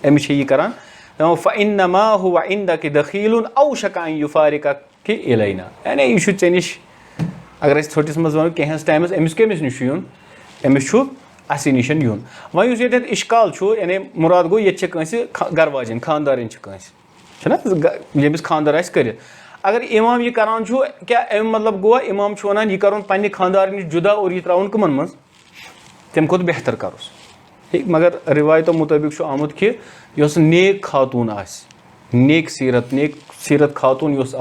अमिस यह करान फ़इन्नमा हुवा इन्दकी दखीलुन औशक अन युफ़ारिककी इलैना, यानी यह ज़े निश अगर अस थोटिस मज वनो कैंस टाइमस अमिस कमिस निश युन, अमिस असी निशन युन। वह ये इश्काल यानी मुराद गो ये घर वाजन खानदारन यमिस खानदार आस कर, अगर इमाम यह करान क्या अम मतलब गो इमाम वन यह कर पे खानदार नश जुदा और यह त्रावन कमन मज तम खोत बेहतर करोस। मगर रिवायतों मुताबिक आमुद कि यस नेक खातून नेक सीरत खातून यस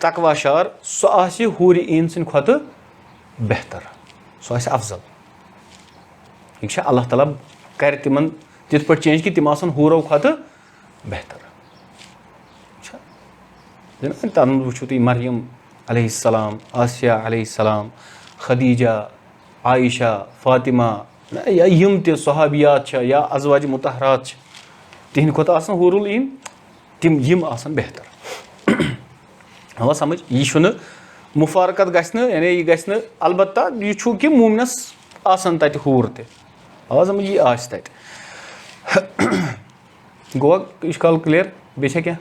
तकवा शार सह हूर ईन सद खत बेहतर, सह अफजल। ठीक है, अल्लाह ताला कर तिमन तिथ पे चेंज कि तिम आसन हूरो खत बेहतर। तन वो तुम मरियम अलैहिस्सलाम, आसिया अलैहिस्सलाम, खदीजा, आयशा, फातिमा या यम ते सहाबियात या अज़वाज मुतहरात तिहन खोत आसन हूरुल ईन तिम यम आसन बेहतर। हाँ समझ यह मुफारकत गश्न, यानी यह गश्न अलबत्ता यह कि मोमिनस आसन तत हूर ते आवाज समझ यह आस तत गोवा इश्काल क्लियर बेशा क्या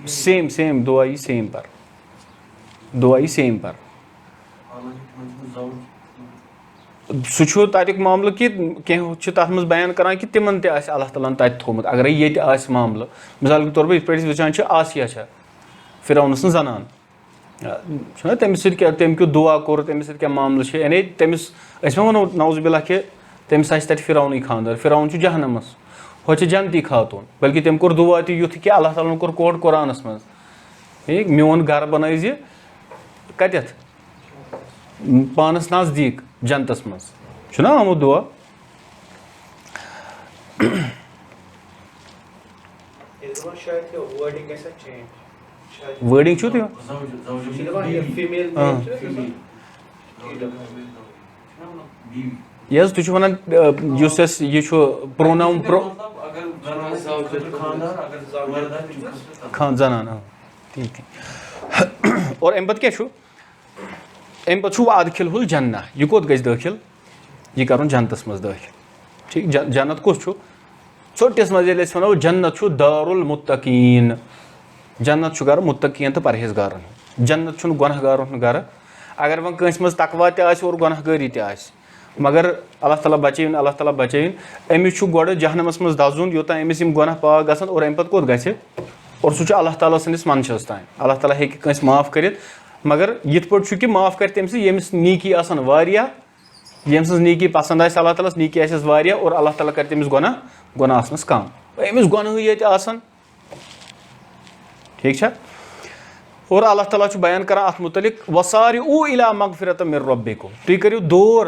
सेम दुआ यी सेम पर सह तक मामल कि कह तथ मज बयान करान कि तिमन ते अल्लाह ताला तत थोमुत। अगर ये मामल मिसाल के तौर पर पे वचान आसिया फिरौन सं जनान तमिस क्या तम क्यों दुआ कोर तमिस क्या मामल यानी तमिस वनो नौजुबिल्ला कि तमिस तत फिरौन खानदार, फिरौन जहनमस हो जनती खातून, बल्कि तम कोर दुआ तुथ कि अल्लाह ताला कोर कोट कुरानस मज ठीक मोन घर बन कत पानस नजदीक जनतस मज आमुद दुआ। वर्डिंग छो यस तुझ वन यह प्रोनाउन जनान ठीक और अम पे क्या अम पे अदखिल जन्ना यह कोत गज दाखिल यह कर जन्नतस मज दाखिल। ठीक जन्नत कुछ ोटिस मज वो जन्नत दारुल मुत्तकीन, जन्नत गर मुत्तकीन तो परहेजगारन, जन्नत गुनहगारन गर। अगर वन कंस मज तकवा और गुनहगारी मगर अल्लाह ताला बचन अमिस गोड़ जहनमस मज दजुन योत अमिस गुनाह पाक गसन और अम पे कोत गि और सह अल्लाह ताला सन्दिस मंशस तान। अल्लाह ताला हेकि कंस माफ कर, मगर यिथ पट कि माफ कर तम यमिस नीकी आसन वारिया, यम सज नीकी पसंद आस अल्लाह ताला नीकी आसस वारिया और अल्लाह ताला कर तमिस गुनाह आसनस कम, अमिस गुनाह ये आसन। ठीक है, और अल्लाह ताला बयान कर अत मुतलिक वसारिऊ इला मगफिरत मिर रब्बिकुम, तुम करियो दौर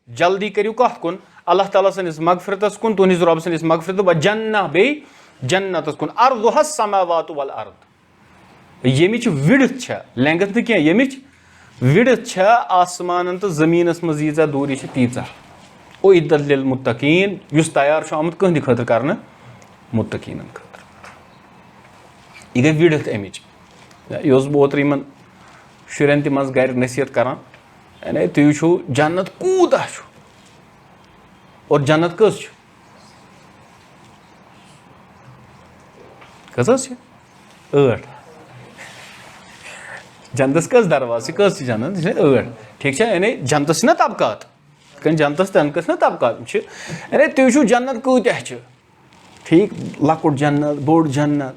जल्दी करियो कत कुन अल्लाह ताला सन्दिस मगफिरतस कुन, तुहनिस रब सन्दिस मगफिरत व जन्नह बे जन्नतस कुन अर्दुहस समावातु वल अर्द। यमिच विड्थ लेंगथ न क्या, यमिच विड्थ आसमान तो जमीनस मज यीजा दूरी तीचा उइद्दत लिल मुत्तकीन युस तैयार आमुत कहंद खतर करने मुत्तकीनन खतर। यह गई विड्थ अमिच। यह ओतर इन शुरन त मज गर नसीहत करान यानी तुम वो जन्नत कूता और जन्नत कस जन्नतस कस दरवाज कस जन्नत 8। ठीक है, यानी जन्नतस ना तबकात जन्नतस तनकस ना तबकात यानी तुम जन्नत कूत्या ठीक लकुट जन्नत बोड़ जन्नत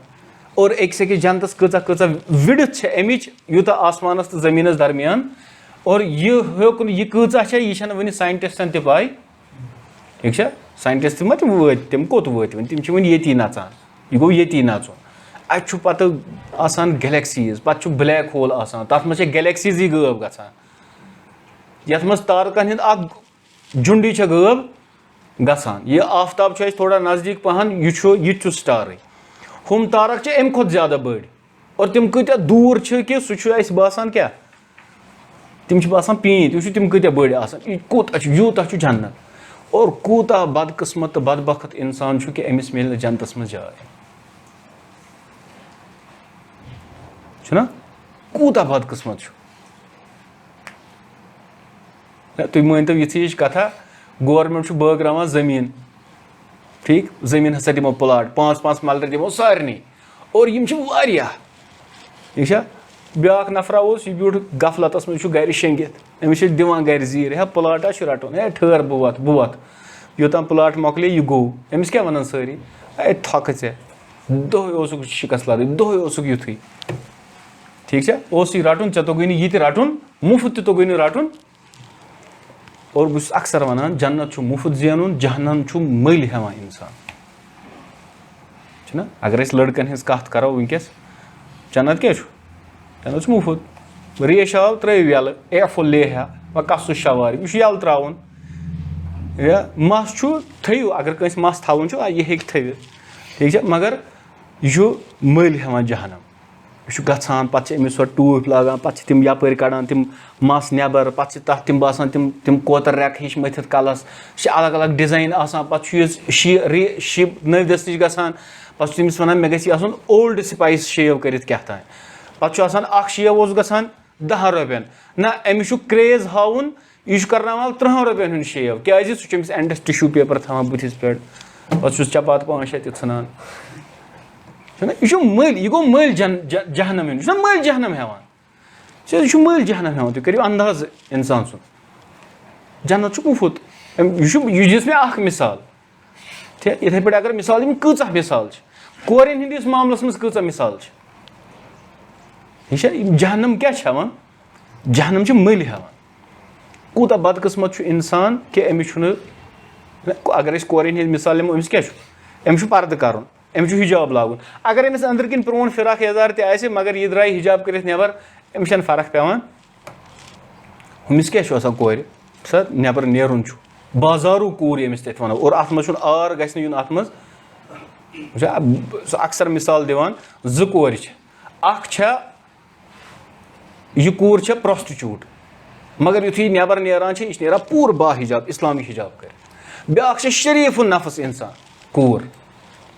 और एक जन्नतस कचा विड्थ अमिच यूत आसमानस तो जमीनस दरमियान और यह हेकुन यह कचा यह वन साइंटिस्टन त पाई। ठीक है, साइंटिस्ट मा तम कोत वत तम वन ये नचान, यह गो ये नचुन अत पत आसान गैलेक्सीज पे ब्लैक होल आसान तथ मज गैलेक्सीज गब गसान यथ मज तारकन हंद झुंडी गब गसान। यह आफ्ताब थोड़ा नजदीक पहन यह स्टार हम तारक अम खुद ज्यादा बड़ और तम कत्या दूर कि सह बासान क्या तम बासान पीत तम कत्या बड़ आसान यूत जन्नत और कूता बदकिस्मत तो बदबख्त इंसान कि अमिस मिल जन्नतस मज जाय कूता बदकिस्मत तुम मानतो यी कथा गवर्नमेंट बगरावान जमीन ठीक जमीन हसा दिमो प्लाट 5-5 मलर दिमो सारे और यम ठीक ब्या नफरा यह ब्यूठ गफलतस मज गर शेंगित अमिस दिवान गर जीर है प्लाटा रटन है ठहर बह वत योतान प्लाट मकले यह गो अमिस क्या वन सारी है थक ऐ दोहे शिकस्त लाद दोहे युथ ठीक है रटन ऐ तोगुई यह रटन मुफ्त तोगुई रटन और बस अक्सर वनान जन्नत मुफ्त जेनुन जहन्नम मल हेवान इंसान अगर लड़कन हज कत करो वनकस जन्नत क्या जन्नत मुफ्त रेश आव त्रव यल ए फुल लेहा व कस शवार यह यल त्रावन मस थो अगर कंस मस थवन यह हे थवित ठीक है मगर यह मल हेवान जहन्नम यह गसान पे अमिस सो टूप लागान पे तम यपर कड़ान तम मस नबर पे तथ तम बासान तम कोतर रेक हिश मथित कलस अलग अलग डिजाइन आसान पे शिप नवदस नश गसान पे तमिस वन मे गन ओल्ड स्पाइस शेव कर क्या तान पे शेव गसान 10 रुपयन ना अमिस क्रेज हाउन यह कर 3 रुपयन हूं शेव क्या सह एंडस टिश्यू पेपर थवान बुथिस पे पे चपात 5-6 सान यह मल यह गो मल जहनम यह मल जहनम हेवान यह मल जहनम हेवान तुम करो अंदाज इंसान सुन जन्नत मुफ्त यह दिस मे मिसाल ठीक इथे पे अगर मिसाल दिन कच मिसाल कोरें हंदिस मामलस मज कच मिसाल यह जहनम क्या जहनम मल हेवान कूत बदकिस्मत इंसान कि अमिस अगर कोरें हंद मिसाल निमो अमिस क्या अमिस पर्द कर अमिस हिजाब लागुन अगर अमिस अंदर किन प्रोन फिराक यजार ते मगर यह द्राय हिजाब कर नबर अमिस फर्क पेवान हमिस क्या कोर सर नबर नेरुन बाजारू कूर अमिस तथ वनो और अत मज आर गि नुन अत मज अक्सर मिसाल दिवान 2 कोर यह कूर प्रोस्टिट्यूट मगर युथ नबर नेरान यह पूर बा हिजाब इस्लामी हिजाब कर ब्या शरीफ नफस इंसान कूर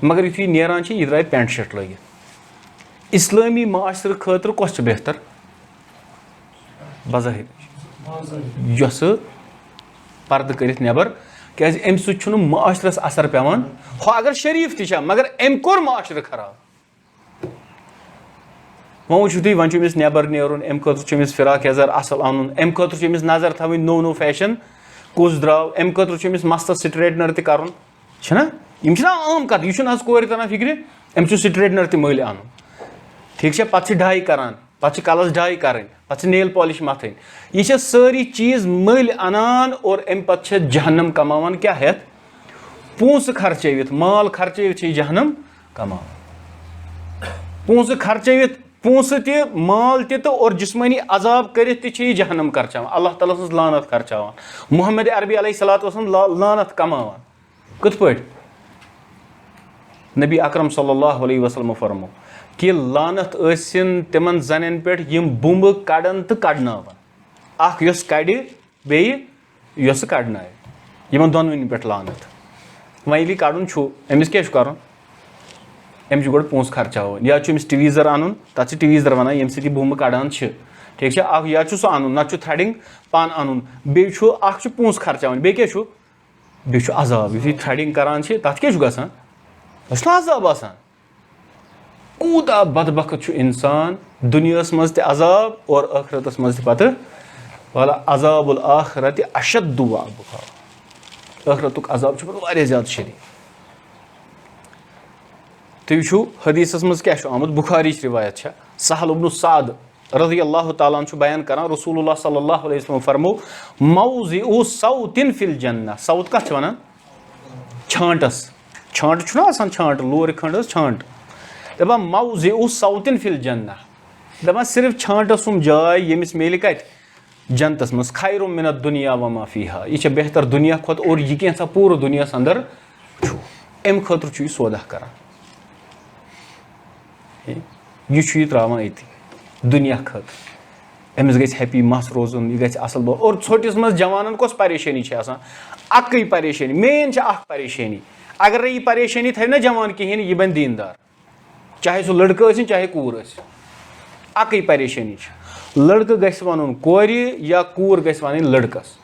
मगर युथ नेरान यह द्राय पेंट शर्ट लगित इस्लामी माशर खतर कस बेहतर बज़ाहिर यस पर्द कर नबर क्या अम सु माशरस असर पेवान अगर शरीफ ति मगर अम कोर माशर खराब वो वो तुम वन नबर नेरुन अम खतर फिराक यजार असल अन अम खतर नजर थवन नो फैशन कुस द्राव अम खतर मस्त स्ट्रेटनर तन आम कत यह कोर तरह फिक्र अम स्ट्रेटनर तल अन ठीक है पे डाई करान पे कलस डाई करें पे नेल पॉलिश मथन यह सारी चीज मल अनान और अम पे जहन्नम कमावान क्या हेत पोस खर्चवित माल खर्चवित जहन्नम कमावान पोस खर्चवित पोस ति माल ति और जिस्मानी अजाब कर जहन्नम खर्चावान अल्लाह ताला सज लानत खर्चावान मोहम्मद अरबी अलैहिस्सलातु वस्सलाम लानत कमावान कत पट नबी अकरम सल्लल्लाहु अलैहि वसल्लम फरमो कि लानत ٲسِن तिमन जन पे यम बुम्ब कड़न तो कड़नावान अख यस कड़ि बेयि यस कड़नाय यमन दोनवनी पे लानत वह ये कड़न अमिस क्या कर अमिस गोड पोस खर्चावान या अमिस टीवीजर अन तथ टीवीजर वन ये सह बुम्ब कड़ान ठीक है या सह अन ना थ्रेडिंग पान अन बे पोस खर्चावान बे क्या बे अजाब यु थ्रेडिंग करान तथ क्या गसान अजाब आसान कूता बदबख्त इंसान दुनिया मज अजाब और आखिरतस मज पे वाला अजाबुल आखिरत अशद्दु वाबुहा आखिरतुक अजाब वारिया ज़्यादा शदीद तुम हदीसस मज क्या आमुत बुखारी रिवायत सहल इब्न साद रज़ी अल्लाह ताला अन्हु बयान करान रसूलुल्लाह सल्लल्लाहु अलैहि वसल्लम फरमो मौज़िउ सौतिन फिल जन्नह सौत कत वनान छांटस छांट छुना आसान छांट लोर खंड छांट दपान मौज़िउ सौतिन फिल जन्नह दपान सिर्फ छांटस जाय यमिस मेल कत जन्नतस मज खैरुम मिन दुनिया व मा फीहा यह बेहतर दुनिया खुद और यह कैसा पूरा दुनिया अंदर अम खतर सौदा करान यह त्रावान अति दुनिया खतर अमिस गई हैप्पी मस रोजन यह गई असल और छोटिस मज जवानन कस परेशानी अक्कई परेशानी मेन परेशानी अगर यह परेशानी थे ना जवान कहें यह बन दीनदार चाहे सह लड़का चाहे कूर अक्कई परेशानी लड़का गस वन कोर या कूर गस वन लड़कस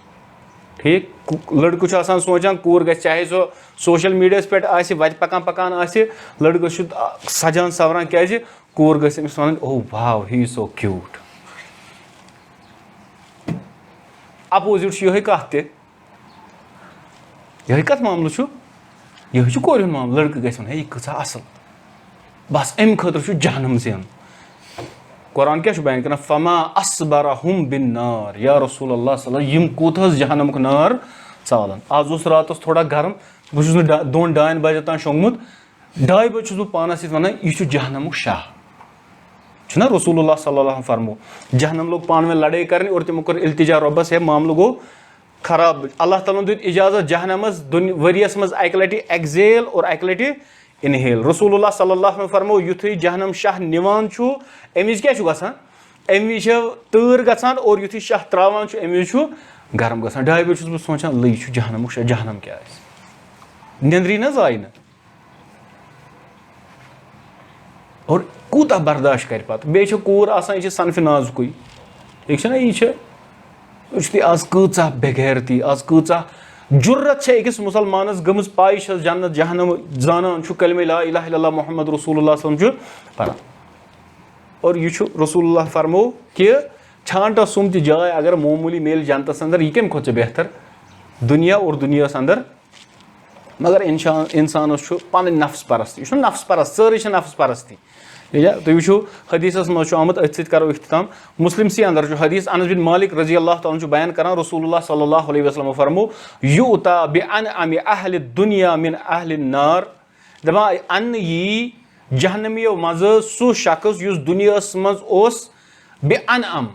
ठीक लड़कु सोचान कूर गژھِ चाहे सो सोशल मीडिया पे वत पकान लड़कस सजान सवरान क्या कूर गژھِ अमिस वन oh wow he is so cute opposite ये कत ये कत मामल यह कोर मामल लड़कि गژھِ वन हे कसा असल बस अम खतर जहनम ज़ेन कुरान क्या बयान कर फमा असबरहुम बिन्नार या रसूल अल्लाह यम कूत जहनमुक नार चालन आज रात थोड़ा गर्म बहुत दोन डायन बजे तान शोंगमुत 2 बजे बह पानस वन यह जहनमुक शाह ना रसूलुल्लाह सल्लल्लाहु अलैहि वसल्लम फरमो जहनम लोग पान में लड़ाई करने और तमो कर इल्तिजा रब्बस है मामल गो खराब अल्लाह ताला दुत इजाजत जहनमस वरियस मज एक लटि एक्सेल और एक लटि इनहेल रसूलुल्लाह सल्लल्लाहु अलैहि वसल्लम फरमो युथै जहनम शाह निवान छु अमिज क्या छु गसान अमिज तूर गसान और युथै शाह त्रावान छु अमिज छु गरम गसान 2 बजे छुस बह सोचान लई छु जहनमुक शाह जहनम क्या निंद्री न जाय न और कूता बर्दाश्त कर पत बे कूर आसान यह सनफि नाजुक ठीक ना यह आज कूचा बेगैरती आज कूचा जुर्रत अकिस मुसलमानस गमज पाई जन्नत जहनम जानान कलमे ला इलाहा इल्लल्लाह मुहम्मद रसूलुल्लाह सल्लल्लाहु अलैहि वसल्लम पढ़ान और यह रसूलुल्लाह फरमो कि छांटा सुम ति जाय अगर मामूली मेल जन्नतस अंदर यह कम खोच बेहतर दुनिया और दुनिया अंदर मगर इंसान पन नफ्स परस्ती यह नफ्स परस्त सारी नफ्स परस्ती तुम वो हदीसस मज आमुत अथ करो इख्तिताम मुस्लिम सी अंदर हदीस अनस बिन मालिक रजी अल्लाह तआला बयान करान रसूलुल्लाह सल्लल्लाहु अलैहि वसल्लम फरमो युता बिअनअमि अहलि दुनिया मिन अहलि नार दपा अन यी जहन्नमियो मज सु शख्स युस दुनियास मज ओस बिअनअम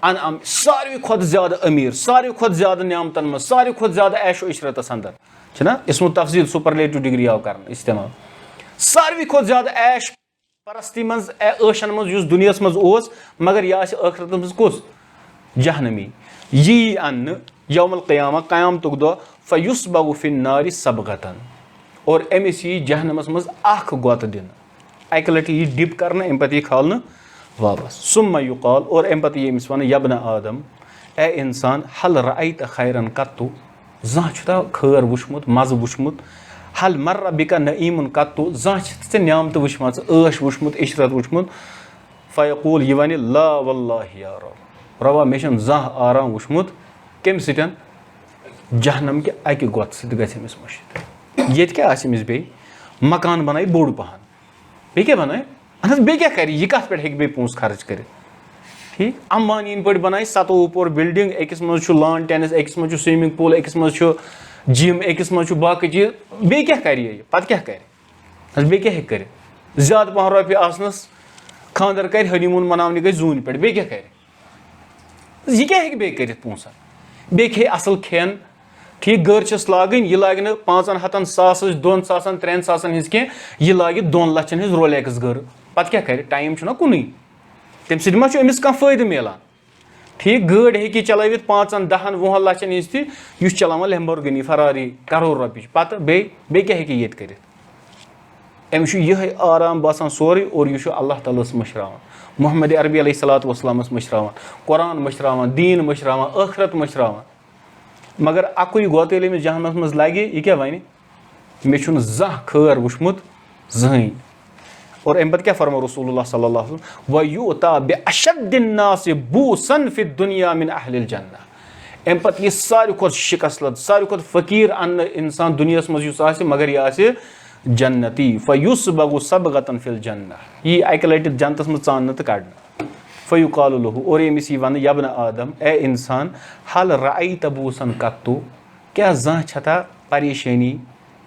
अनअम सारी खुद ज्यादा अमीर सारी खुद ज्यादा नियामतन मज सारी खुद ज्यादा ऐशो इशरतस अंदर छना इसमु तफजील सुपरलेटिव डिग्री आव कर इस्तेमाल सारी खुद ज्यादा ऐश परस्ती मज ऐशन मज युस दुनियास मज ओस मगर यह आखिरत मज कुस जहनमी यी अन्न यौमुल क़ियामा क़यामतुक दो फयुस्बगु फिन नारि सबगतन और अमिस यी जहनमस मज अख गोत दिन एक लटि यी डिप करना अम पत यी खालना वापस सुम्मा युकाल और अम पत यमिस वन यब्न आदम ए इंसान हल रअयत खैरन कत्तु ज़ां छुता खैर वुचमुत मज वुचमुत हल मर्र बिका नईमुन कत्तु ज़ां छे नियामत वुचमत ऐश वुचमुत इशरत वुचमुत फयकूल यह वन ला वल्लाहि या रब रवा मे ज़ां आराम वुचमुत कम सतन जहनम के अकि गोत सत गमिस मुश्त ये क्या अमिस बे मकान बनाई बोड़ पहन बे क्या बनाए अहस बे क्या कर यह कत पे बे पोस खर्च कर ठीक अंबानी पे बनाई 7 पोर बिल्डिंग अकिस मज लॉन टेनिस अकिस मज स्विमिंग पूल अकिस मज जिम अकिस मज बाकी चीज बे क्या कर पत क्या कर बे क्या कर ज्यादा पहन रोपये आसनस खानदर कर हनीमून मनावने गई जून पे बे क्या कर यह क्या बे कर पोसन बे खे असल खेन ठीक गर छस लागन यह लाग न 500 सास 2 सासन 3 सासन हिज कह यह लाग 2 लक्षन हिज रोलेक्स गर पत क्या कर टाइम छुना कुन तम सत मा अमिस कह फायदे मिलान ठीक गाड़ हे चलवित 5 10 20 लक्षन हिज तह चलान लैम्बोर्गिनी फरारी करोड़ रुपये पत बे क्या ये कर अमिस यह आराम बसान सोरे और यह अल्लाह ताला मशरावान मोहम्मद अरबी अलैहिस्सलातु वस्सलाम मशरावान कुरान मशरावान दीन मशरावान आखिरत मशरावान मगर अकुई गोत अमिस जहनमस मज लगे यह क्या वन मे ज़ां खैर वुचमुत ज़हन और अम पे क्या फरमा रसूलुल्लाह सल्लल्लाहु अलैहि वसल्लम वयुता बिअशद्दिन्नास बूसन फि दुनिया मिन अहलिल जन्नह अम पे यह सारी खुद शिकस्त सारी खुद फकीर अन्न इंसान दुनिया मज युस मगर यह आसे जन्नती फयुस्बगु सबगतन फिल जन्नह यह अक लटि जन्नतस मज चान तो कड़ना फयुकालु लहु और अमिस यह वन यब्न आदम ए इंसान हल रअयत बूसन कत्तु क्या ज़ां छता परेशानी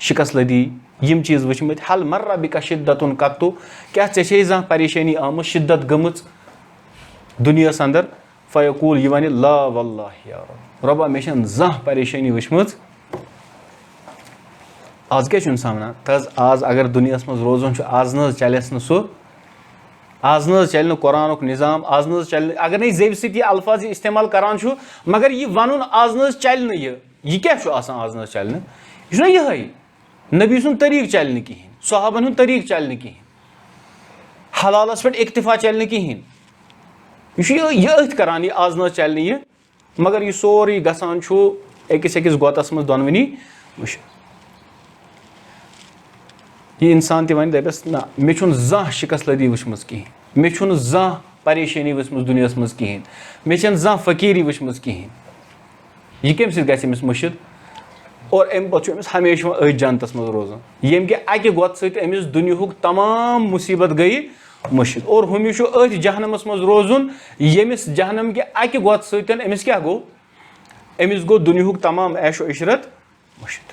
शिकस्त लदी यम चीज वुचमत हल मर्रा बिका शिद्दतुन कत्तु क्या चे ज़ां परेशानी आम शिद्दत गमच दुनिया अंदर फयकूल यह वन ला वल्लाहि या रब रबा मे ज़ां परेशानी वुचमत आज क्या सामना तज आज अगर दुनिया मज रोजन आज न चलस न सो आज न चल कुरान निज़ाम आज न चल अगर नहीं जेब सत अल्फाज इस्तेमाल करान मगर यह वन आज न चल यह क्या आज न चल यह नबी सुन तरीक चल कहें सहाबन तरीक चल कहें हलालस पे इक्तिफा चल कहें यह करान यह आज न चल यह मगर यह सोरे गसान अकिस अकिस गोतस मज दोनवनी मुश्त। यह इंसान वन दपस ना मे ज़ाह शिकस्त लदी वुचम कहें, मे ज़ाह परेशानी वचम दुनिया मज कहें, मे ज़ाह फकीरी वचम कहें, यह कम समिस मुर्शिद। और अम पे हमेशा अथ जनतस मज रोजान यम कि अकि गोत समिस दुनिया तमाम मुसीबत गई मुर्शिद। और हमिस अथ जहनमस मज रोजुन यमिस जहनम कि अकि गोत समिस क्या गो, अमिस गो दुनिया तमाम ऐशो इशरत मुर्शिद।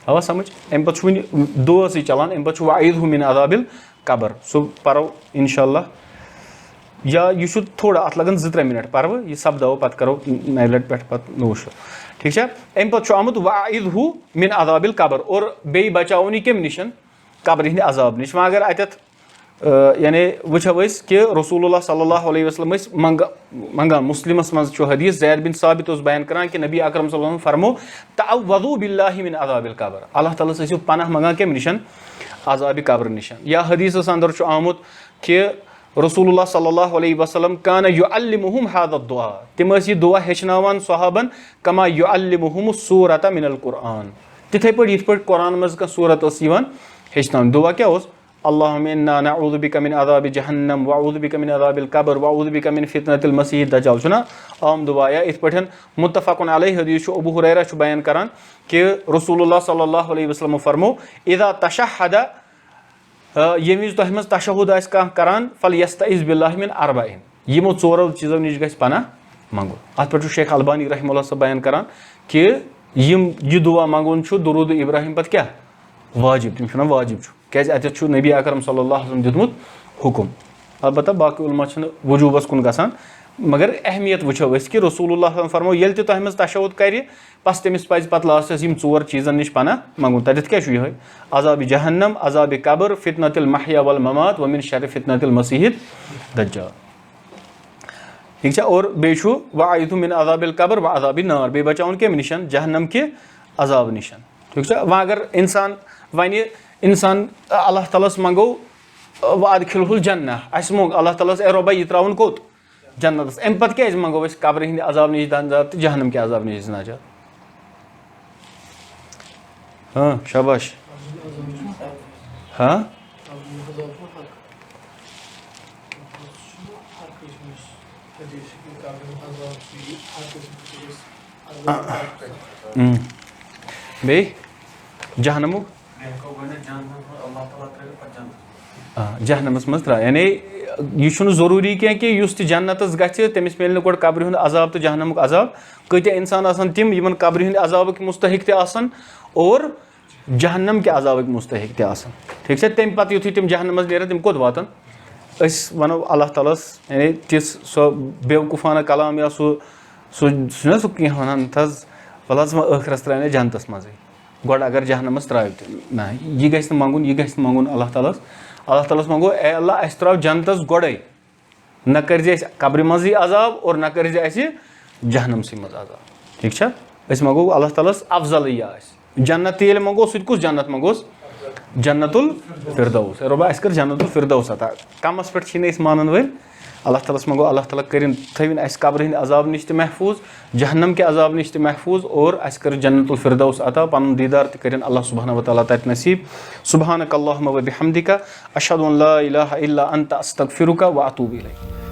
आवा समझ। अम पे वन दुआ चलान, अम पे वाइदहु मिन अज़ाबिल कब्र, सो परो इंशाअल्लाह। या यह थोड़ा अत लगन 2-3 मिनट पर्व यह सपदो पे करो नए लट पे वुशो, ठीक है। अम पे आमुत वाइदहु मिन अज़ाबिल कब्र, और बे बचाओ कम निश कब्र हिंद अजाब निश। वह अगर अत यानी वुचो कि रसूलुल्लाह सल्लल्लाहु अलैहि वसल्लम मंगान, मुस्लिमस मज हदीस ज़ैद बिन साबित बयान करान कि नबी अकरम सल्लल्लाहु अलैहि वसल्लम फरमो तअव्वज़ू बिल्लाहि मिन अज़ाबिल कब्र, अल्लाह ताला से पनाह मंगान कम निश अज़ाब कब्र निश। या हदीस अंदर आमुत कि रसूलुल्लाह सल्लल्लाहु अलैहि वसल्लम कान युअल्लिमुहुम हाज़ा दुआ, तिम यह दुआ हेचनावान सहाबन कमा युअल्लिमुहुम सूरत मिनल कुरान, तिथे पे यथ पे कुरान मज कह सूरत हेचनान। दुआ क्या अल्लाहुम्मा इन्ना नऊज़ु बिका मिन अज़ाबि जहन्नम व अऊज़ु बिका मिन अज़ाबिल कब्र व अऊज़ु बिका मिन फितनतिल मसीह दज्जाल, छुना आम दुआ। या इथ पे मुत्तफ़क़ुन अलैहि हदीस अबू हुरैरा बयान करान कि रसूलुल्लाह सल्लल्लाहु अलैहि वसल्लम फरमो इज़ा तशहद, यम विज तह मज तशहुद करान फल यस्तइज़ बिल्लाहि मिन अर्बईन, यमो 4 चीज़ों निश गछ पनाह मंगो। अत पे शेख अलबानी रहमहुल्लाह बयान करान कि यह दुआ मंगुन दुरूद इब्राहिम पे क्या वाजिब, तम वाजिब क्या अत नबी अकरम सल्लल्लाहु अलैहि वसल्लम दितमुत हुकुम। अलबत्ता बाकी उलमा वजूबस कुन गसान, मगर अहमियत वुचो कि रसूलुल्लाह फरमो ये तह मज तशहुद कर बस तमिस पज पे लास्टस 4 चीज़न निश पनाह मंगुन। तथ क्या यह अज़ाब जहन्नम, अज़ाब कब्र, फितनतिल महया वल ममात व मिन शर्रि फितनतिल मसीह दज्जाल, ठीक है। और बे वाइदहु मिन अज़ाबिल कब्र व अज़ाबिन नार, बे बचाउन कम निशन जहन्नम के अज़ाब निशन, ठीक है। वह अगर इंसान वन इंसान अल्लाह ताला मंगो व अदखिलहुल जन्नह, अस मोंग अल्लाह ताला ए रब्बा यह त्राउन कोत जन्नतस, अम पे क्या मंगो कब्र हिंद अज़ाब निश निजात तो जहन्नम के अज़ाब निश निजात। हाँ शाबाश। हाँ बे जहनमु जहनमस मज त्रा, यानी यह जरूरी कि जन्नतस गि तमिस मिल नोट कब्र हुंद अजाब तो जहनमुक अजाब। कत्या इंसान आसान तिम यमन कब्र हुंद अजाब मुस्तहिक ते आसान और जहन्नम के अजाब मुस्तहिक ते आसान, ठीक है। तम पे युथु तिम जहन्नमस नेरन तिम कोत वातन वनो अल्लाह तालास यानी तिस सो बेवकूफाना कलाम या सह कह वन थज वल ٲखरस त्रा जन्नतस मजे गोड अगर जहन्नमस त्राव ना यह गि मंगुन, यह गि मंगुन अल्लाह तालास मंगो ए अल्लाह अस त्राव जन्नतस गोड़े, न कर कब्र मजी अजाब और न कर जहन्नम सी मज अजाब, ठीक है। अस मंगो अल्लाह तालास अफजल यह जन्नत ये मंगो सह कुछ जन्नत मंगोस जन्नतुल फिरदौस, रब्बा अस कर जन्नतुल फिरदौस अता कमस पे मानन वल अल्लाह ताला मंगो अल्लाह ताला करिन थविन अस कब्र हिंद अजाब निश ते महफूज, जहन्नम के अजाब निश ते महफूज और अस कर जन्नतुल फिरदौस अता, पन दीदार ते करिन अल्लाह सुब्हानहु व तआला तत नसीब। सुब्हानक अल्लाहुम्मा व बिहम्दिका अशहदु अन ला इलाहा इल्ला अंता अस्तगफिरुका व अतूबु इलैक।